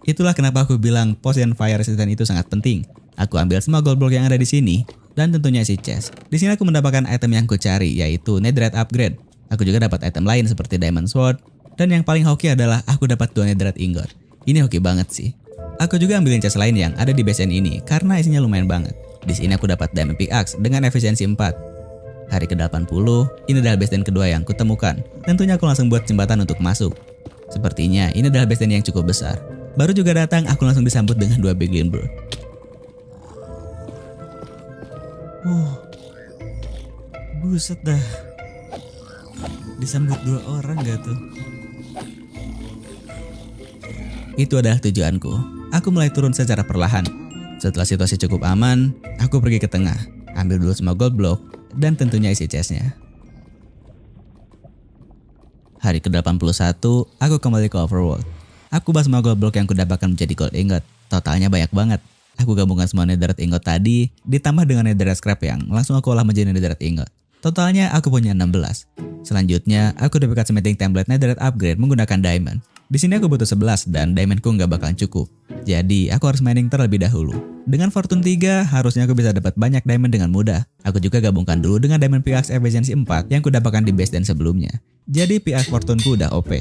Itulah kenapa aku bilang potion fire resistance itu sangat penting. Aku ambil semua gold block yang ada di sini dan tentunya isi chest. Di sini aku mendapatkan item yang ku cari, yaitu netherite upgrade. Aku juga dapat item lain seperti diamond sword, dan yang paling hoki adalah aku dapat 2 netherite ingot. Ini hoki banget sih. Aku juga ambilin chest lain yang ada di base ini karena isinya lumayan banget. Di sini aku dapat diamond pickaxe dengan efisiensi 4. Hari ke-80, ini adalah base kedua yang kutemukan. Tentunya aku langsung buat jembatan untuk masuk. Sepertinya ini adalah base yang cukup besar. Baru juga datang, aku langsung disambut dengan 2 piglin brute. Buset dah. Disambut 2 orang gak tuh? Itu adalah tujuanku. Aku mulai turun secara perlahan. Setelah situasi cukup aman, aku pergi ke tengah, ambil dulu semua gold block, dan tentunya isi chestnya. Hari ke-81, aku kembali ke overworld. Aku bahas semua gold block yang kudapatkan menjadi gold ingot. Totalnya banyak banget. Aku gabungkan semua netherite ingot tadi, ditambah dengan netherite scrap yang langsung aku olah menjadi netherite ingot. Totalnya aku punya 16. Selanjutnya, aku dapat smithing template netherite upgrade menggunakan diamond. Di sini aku butuh 11 dan diamondku nggak bakalan cukup. Jadi aku harus mining terlebih dahulu. Dengan Fortune 3, harusnya aku bisa dapat banyak diamond dengan mudah. Aku juga gabungkan dulu dengan diamond pickaxe efisiensi 4 yang kudapatkan di base dan sebelumnya. Jadi pickaxe Fortuneku udah OP.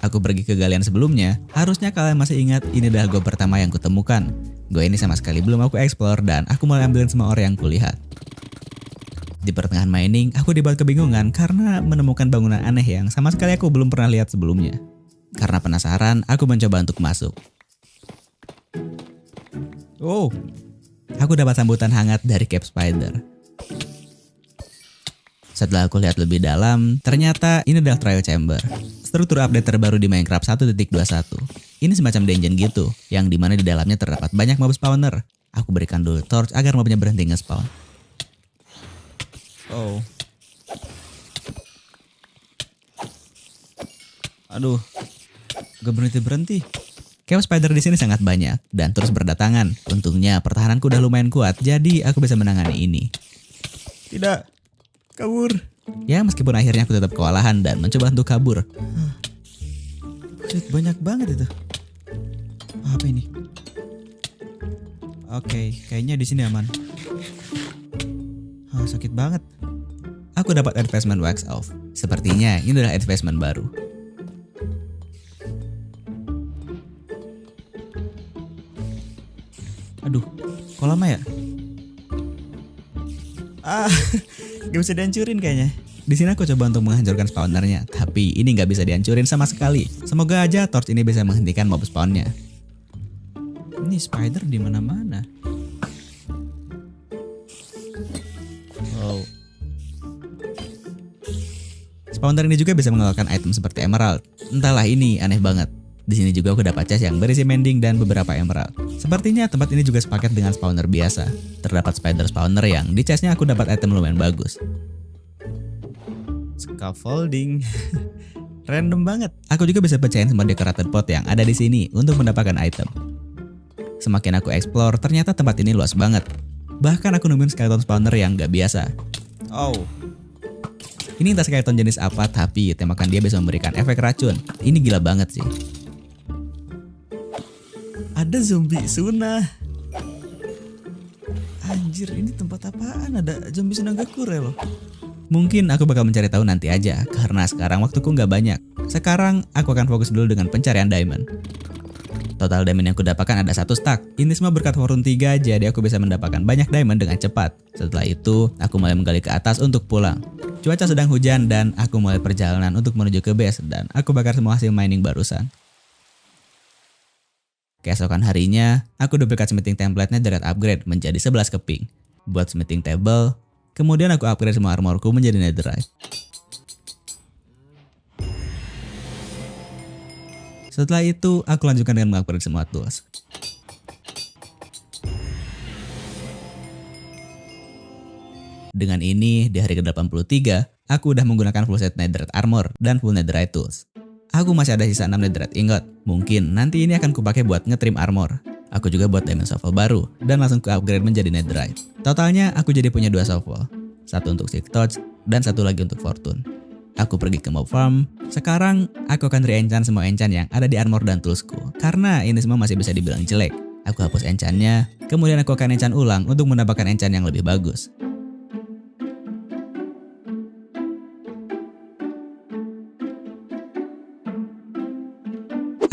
Aku pergi ke galian sebelumnya, harusnya kalian masih ingat ini adalah gua pertama yang kutemukan. Gua ini sama sekali belum aku explore dan aku mulai ambilin semua ore yang kulihat. Di pertengahan mining, aku dibuat kebingungan karena menemukan bangunan aneh yang sama sekali aku belum pernah lihat sebelumnya. Karena penasaran, aku mencoba untuk masuk. Oh, aku dapat sambutan hangat dari Cave Spider. Setelah aku lihat lebih dalam, ternyata ini adalah Trial Chamber. Struktur update terbaru di Minecraft 1.21. Ini semacam dungeon gitu, yang dimana di dalamnya terdapat banyak mob spawner. Aku berikan dulu torch agar mobnya berhenti nge-spawn. Oh. Aduh. Gak berhenti. Cave Spider di sini sangat banyak dan terus berdatangan. Untungnya pertahananku udah lumayan kuat, jadi aku bisa menangani ini. Tidak, kabur. Ya meskipun akhirnya aku tetap kewalahan dan mencoba untuk kabur. Banyak banget itu. Apa ini? Oke, kayaknya di sini aman. Sakit banget. Aku dapat advancement wax off. Sepertinya ini adalah advancement baru. Aduh, kok lama ya? Gak bisa dihancurin kayaknya. Di sini aku coba untuk menghancurkan spawnernya, tapi ini gak bisa dihancurin sama sekali. Semoga aja torch ini bisa menghentikan mob spawnnya. Ini spider di mana-mana. Wow. Spawner ini juga bisa mengeluarkan item seperti emerald. Entahlah, ini aneh banget. Di sini juga aku dapat chest yang berisi mending dan beberapa emerald. Sepertinya tempat ini juga sepaket dengan spawner biasa. Terdapat spider spawner yang di chestnya aku dapat item lumayan bagus. Scaffolding. Random banget. Aku juga bisa pecahin semua decorated pot yang ada di sini untuk mendapatkan item. Semakin aku explore, ternyata tempat ini luas banget. Bahkan aku nemuin skeleton spawner yang gak biasa. Oh. Ini entah skeleton jenis apa, tapi tembakan dia bisa memberikan efek racun. Ini gila banget sih. Ada zombie Suna. Anjir, ini tempat apaan? Ada zombie Sunagakure loh. Mungkin aku bakal mencari tahu nanti aja, karena sekarang waktuku nggak banyak. Sekarang aku akan fokus dulu dengan pencarian diamond. Total diamond yang aku dapatkan ada 1 stack. Ini semua berkat Fortune 3, jadi aku bisa mendapatkan banyak diamond dengan cepat. Setelah itu, aku mulai menggali ke atas untuk pulang. Cuaca sedang hujan dan aku mulai perjalanan untuk menuju ke base dan aku bakar semua hasil mining barusan. Keesokan harinya, aku duplikat smithing template-nya dari upgrade menjadi 11 keping. Buat smithing table, kemudian aku upgrade semua armorku menjadi netherite. Setelah itu, aku lanjutkan dengan mengupgrade semua tools. Dengan ini, di hari ke-83, aku udah menggunakan full set netherite armor dan full netherite tools. Aku masih ada sisa 6 netherite ingot. Mungkin nanti ini akan kupakai buat nge-trim armor. Aku juga buat diamond shovel baru dan langsung ku upgrade menjadi netherite. Totalnya aku jadi punya 2 shovel. 1 untuk silk touch dan 1 lagi untuk fortune. Aku pergi ke mob farm. Sekarang aku akan re-enchant semua enchant yang ada di armor dan toolsku. Karena ini semua masih bisa dibilang jelek. Aku hapus enchantnya, kemudian aku akan enchant ulang untuk mendapatkan enchant yang lebih bagus.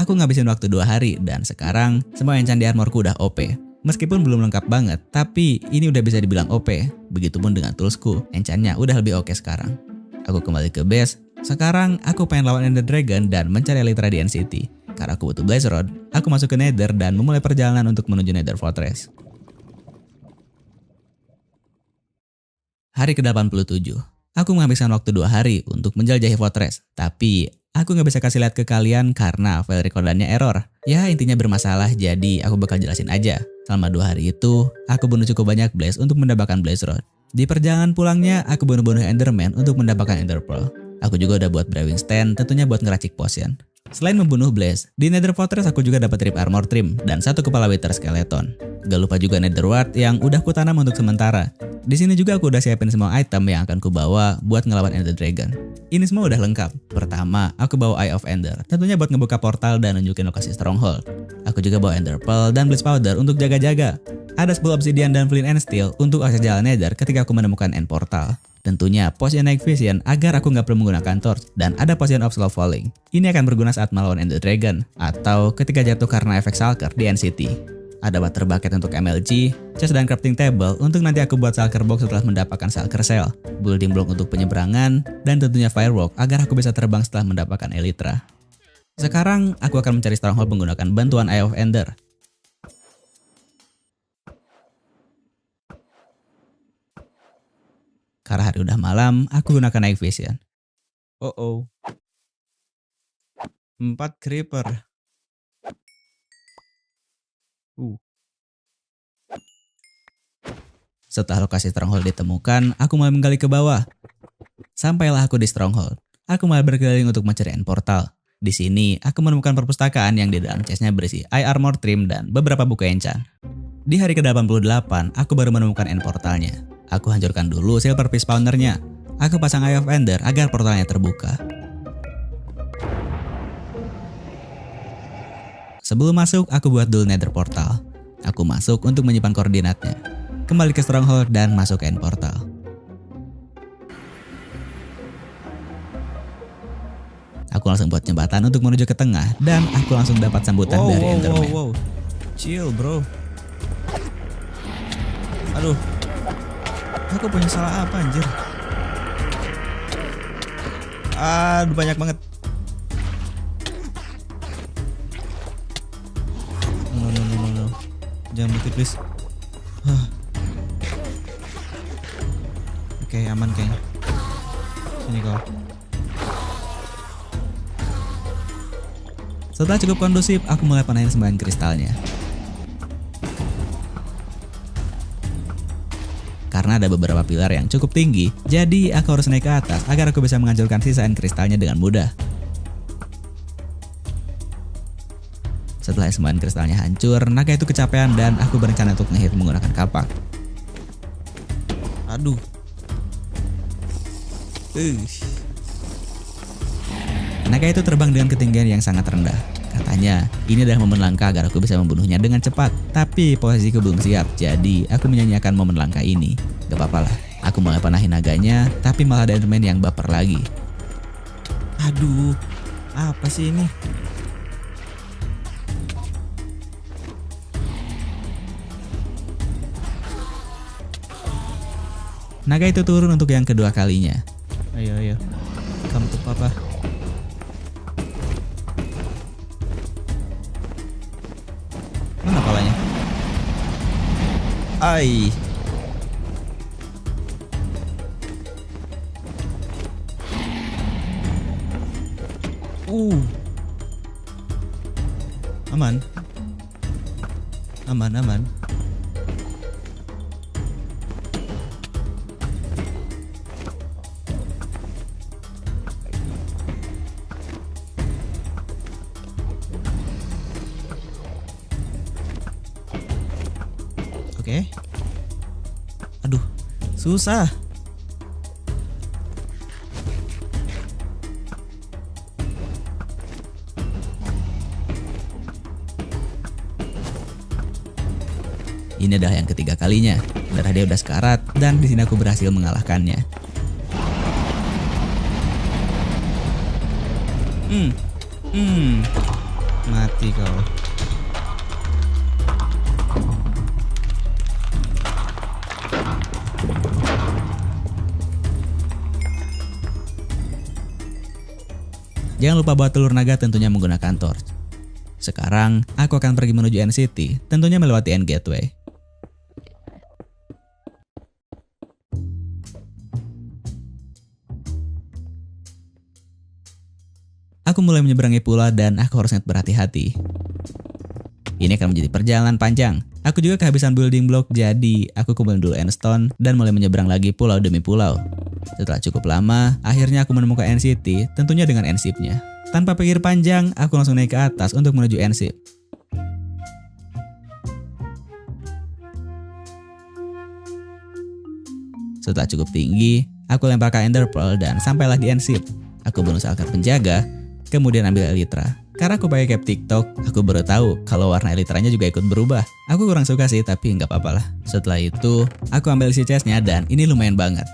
Aku ngabisin waktu 2 hari dan sekarang semua enchant di armorku udah OP. Meskipun belum lengkap banget, tapi ini udah bisa dibilang OP. Begitupun dengan toolsku, enchantnya udah lebih oke sekarang. Aku kembali ke base. Sekarang aku pengen lawan Ender Dragon dan mencari Elytra di NCT. Karena aku butuh Blaze Rod, aku masuk ke Nether dan memulai perjalanan untuk menuju Nether Fortress. Hari ke-87. Aku menghabiskan waktu 2 hari untuk menjelajahi Fortress, tapi aku nggak bisa kasih lihat ke kalian karena file recordannya error. Ya intinya bermasalah, jadi aku bakal jelasin aja. Selama 2 hari itu, aku bunuh cukup banyak Blaze untuk mendapatkan Blaze Rod. Di perjalanan pulangnya, aku bunuh-bunuh Enderman untuk mendapatkan Ender Pearl. Aku juga udah buat brewing stand, tentunya buat ngeracik potion. Selain membunuh Blaze, di Nether Fortress aku juga dapat rib armor trim dan 1 kepala wither skeleton. Gak lupa juga Nether Wart yang udah kutanam untuk sementara. Di sini juga aku udah siapin semua item yang akan kubawa buat ngelawan Ender Dragon. Ini semua udah lengkap. Pertama, aku bawa Eye of Ender, tentunya buat ngebuka portal dan nunjukin lokasi stronghold. Aku juga bawa Ender Pearl dan Blitz Powder untuk jaga-jaga. Ada 10 obsidian dan flint and steel untuk akses jalan Nether ketika aku menemukan end portal. Tentunya potion Night Vision agar aku nggak perlu menggunakan torch, dan ada potion of slow falling. Ini akan berguna saat melawan Ender Dragon atau ketika jatuh karena efek Shulker di NCT. Ada water bucket untuk MLG, chest dan crafting table untuk nanti aku buat shulker box setelah mendapatkan shulker shell, building block untuk penyeberangan, dan tentunya firewalk agar aku bisa terbang setelah mendapatkan elytra. Sekarang aku akan mencari stronghold menggunakan bantuan Eye of Ender. Karena hari udah malam, aku gunakan Night Vision. Oh. 4 creeper. Setelah lokasi stronghold ditemukan, aku mulai menggali ke bawah. Sampailah aku di stronghold. Aku mulai berkeliling untuk mencari end portal. Di sini, aku menemukan perpustakaan yang di dalam chestnya berisi eye armor trim dan beberapa buku enchant. Di hari ke-88, aku baru menemukan end portalnya. Aku hancurkan dulu silver piece spawnernya. Aku pasang Eye of Ender agar portalnya terbuka. Sebelum masuk, aku buat dulu nether portal. Aku masuk untuk menyimpan koordinatnya. Kembali ke stronghold dan masuk ke end portal. Aku langsung buat jembatan untuk menuju ke tengah dan aku langsung dapat sambutan dari Enderman. Wow. Chill bro. Aduh. Aku punya salah apa anjir? Aduh banyak banget. No. Jangan mati please. Oke, aman kayaknya. Sini kau. Setelah cukup kondusif, aku mulai panahin sembahan kristalnya. Karena ada beberapa pilar yang cukup tinggi, jadi aku harus naik ke atas agar aku bisa menghancurkan sisaan kristalnya dengan mudah. Setelah sembahan kristalnya hancur, naga itu kecapean dan aku berencana untuk ngehit menggunakan kapak. Aduh. Naga itu terbang dengan ketinggian yang sangat rendah. Katanya, ini adalah momen langka agar aku bisa membunuhnya dengan cepat. Tapi posisiku belum siap, jadi aku menyanyiakan momen langka ini. Gak apa-apa lah, aku mulai panahin naganya, tapi malah ada Enderman yang baper lagi. Aduh, apa sih ini? Naga itu turun untuk yang kedua kalinya. Ayo. Come to papa. Mana palanya? Ai. Aman. Oke. Aduh, susah. Ini adalah yang ketiga kalinya. Darah dia udah sekarat dan di sini aku berhasil mengalahkannya. Mati kau. Jangan lupa bawa telur naga tentunya menggunakan torch. Sekarang, aku akan pergi menuju NCT, tentunya melewati End Gateway. Aku mulai menyeberangi pulau dan aku harus sangat berhati-hati. Ini akan menjadi perjalanan panjang. Aku juga kehabisan building block, jadi aku kumpulin dulu endstone dan mulai menyeberang lagi pulau demi pulau. Setelah cukup lama, akhirnya aku menemukan NCT, tentunya dengan endship-nya. Tanpa pikir panjang, aku langsung naik ke atas untuk menuju endship. Setelah cukup tinggi, aku lempar ke Ender Pearl dan sampailah di end ship. Aku bunuh Shulker penjaga, kemudian ambil Elytra. Karena aku pakai cap TikTok, aku baru tahu kalau warna Elytranya juga ikut berubah. Aku kurang suka sih, tapi nggak apa-apa lah. Setelah itu, aku ambil isi chestnya dan ini lumayan banget.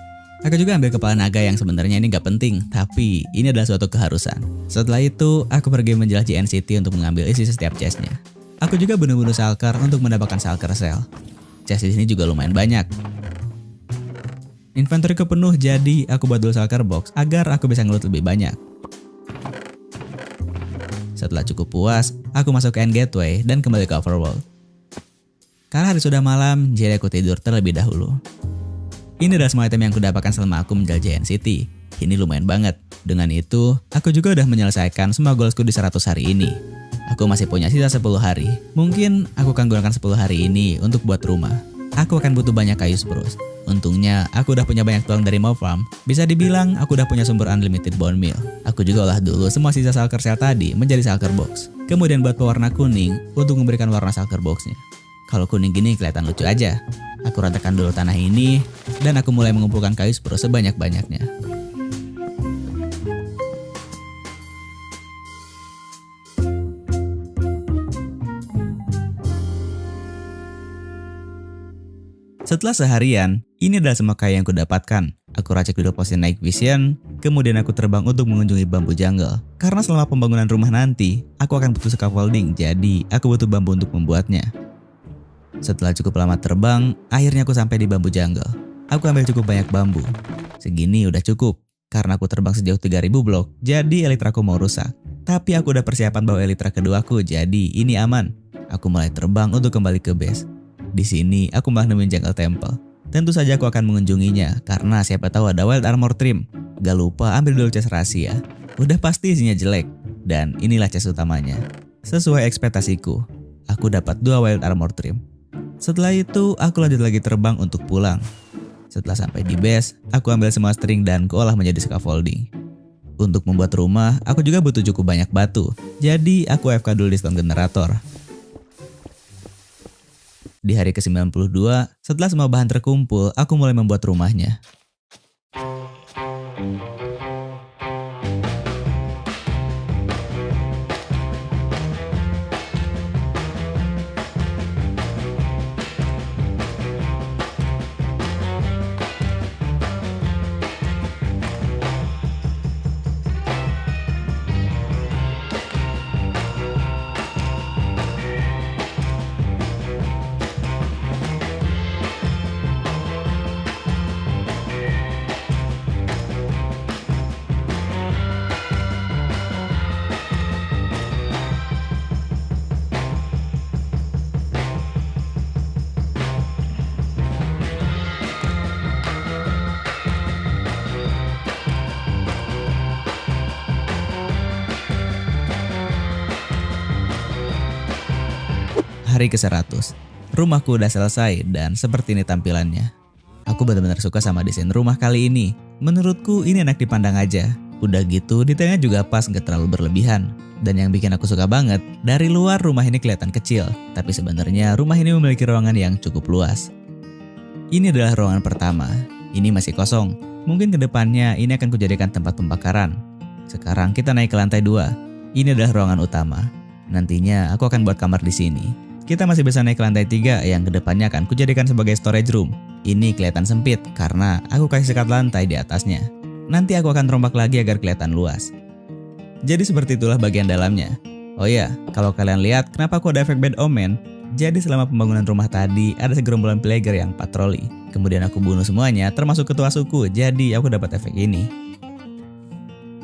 Aku juga ambil kepala naga yang sebenarnya ini nggak penting, tapi ini adalah suatu keharusan. Setelah itu, aku pergi menjelajahi NCT untuk mengambil isi setiap chestnya. Aku juga bunuh-bunuh Shulker untuk mendapatkan Shulker Shell. Chest di sini juga lumayan banyak. Inventoryku penuh, jadi aku buat dulu Shulker Box agar aku bisa ngeloot lebih banyak. Setelah cukup puas, aku masuk ke End Gateway dan kembali ke Overworld. Karena hari sudah malam, jadi aku tidur terlebih dahulu. Ini adalah semua item yang aku dapatkan selama aku menjelajahi NCT. Ini lumayan banget. Dengan itu, aku juga udah menyelesaikan semua goalsku di 100 hari ini. Aku masih punya sisa 10 hari. Mungkin aku akan gunakan 10 hari ini untuk buat rumah. Aku akan butuh banyak kayu spruce. Untungnya, aku udah punya banyak tulang dari Mob Farm. Bisa dibilang, aku udah punya sumber unlimited bone meal. Aku juga olah dulu semua sisa Shulker Shell tadi menjadi Shulker Box. Kemudian buat pewarna kuning untuk memberikan warna Shulker Box-nya. Kalau kuning gini kelihatan lucu aja. Aku ratakan dulu tanah ini, dan aku mulai mengumpulkan kayu spruce sebanyak-banyaknya. Setelah seharian, ini adalah semua kayu yang kudapatkan. Aku racik dulu pose Night Vision, kemudian aku terbang untuk mengunjungi bambu jungle. Karena selama pembangunan rumah nanti, aku akan butuh scaffolding, jadi aku butuh bambu untuk membuatnya. Setelah cukup lama terbang, akhirnya aku sampai di bambu jungle. Aku ambil cukup banyak bambu. Segini udah cukup, karena aku terbang sejauh 3000 blok, jadi Elytraku mau rusak. Tapi aku udah persiapan bawa Elytra keduaku, jadi ini aman. Aku mulai terbang untuk kembali ke base. Di sini aku malah nemuin Jungle Temple. Tentu saja aku akan mengunjunginya karena siapa tahu ada Wild Armor Trim. Gak lupa ambil dulu chest rahasia. Udah pasti isinya jelek. Dan inilah chest utamanya. Sesuai ekspektasiku, aku dapat 2 Wild Armor Trim. Setelah itu aku lanjut lagi terbang untuk pulang. Setelah sampai di base, aku ambil semua string dan kuolah menjadi scaffolding. Untuk membuat rumah, aku juga butuh cukup banyak batu. Jadi aku AFK dulu di Stone Generator. Di hari ke-92, setelah semua bahan terkumpul, aku mulai membuat rumahnya. Hari ke-100. Rumahku udah selesai dan seperti ini tampilannya. Aku benar-benar suka sama desain rumah kali ini. Menurutku ini enak dipandang aja. Udah gitu detailnya juga pas, gak terlalu berlebihan. Dan yang bikin aku suka banget, dari luar rumah ini kelihatan kecil, tapi sebenarnya rumah ini memiliki ruangan yang cukup luas. Ini adalah ruangan pertama. Ini masih kosong. Mungkin kedepannya ini akan kujadikan tempat pembakaran. Sekarang kita naik ke lantai 2. Ini adalah ruangan utama. Nantinya aku akan buat kamar di sini. Kita masih bisa naik ke lantai 3 yang kedepannya akan kujadikan sebagai storage room. Ini kelihatan sempit karena aku kasih sekat lantai di atasnya. Nanti aku akan rombak lagi agar kelihatan luas. Jadi seperti itulah bagian dalamnya. Oh ya, kalau kalian lihat kenapa aku ada efek Bad Omen, jadi selama pembangunan rumah tadi ada segerombolan player yang patroli. Kemudian aku bunuh semuanya termasuk ketua suku, jadi aku dapat efek ini.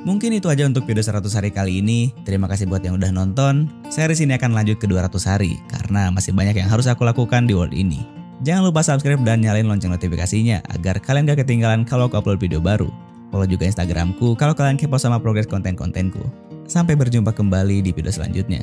Mungkin itu aja untuk video 100 hari kali ini. Terima kasih buat yang udah nonton. Series ini akan lanjut ke 200 hari karena masih banyak yang harus aku lakukan di world ini. Jangan lupa subscribe dan nyalain lonceng notifikasinya agar kalian gak ketinggalan kalau aku upload video baru. Follow juga Instagramku kalau kalian kepo sama progres konten-kontenku. Sampai berjumpa kembali di video selanjutnya.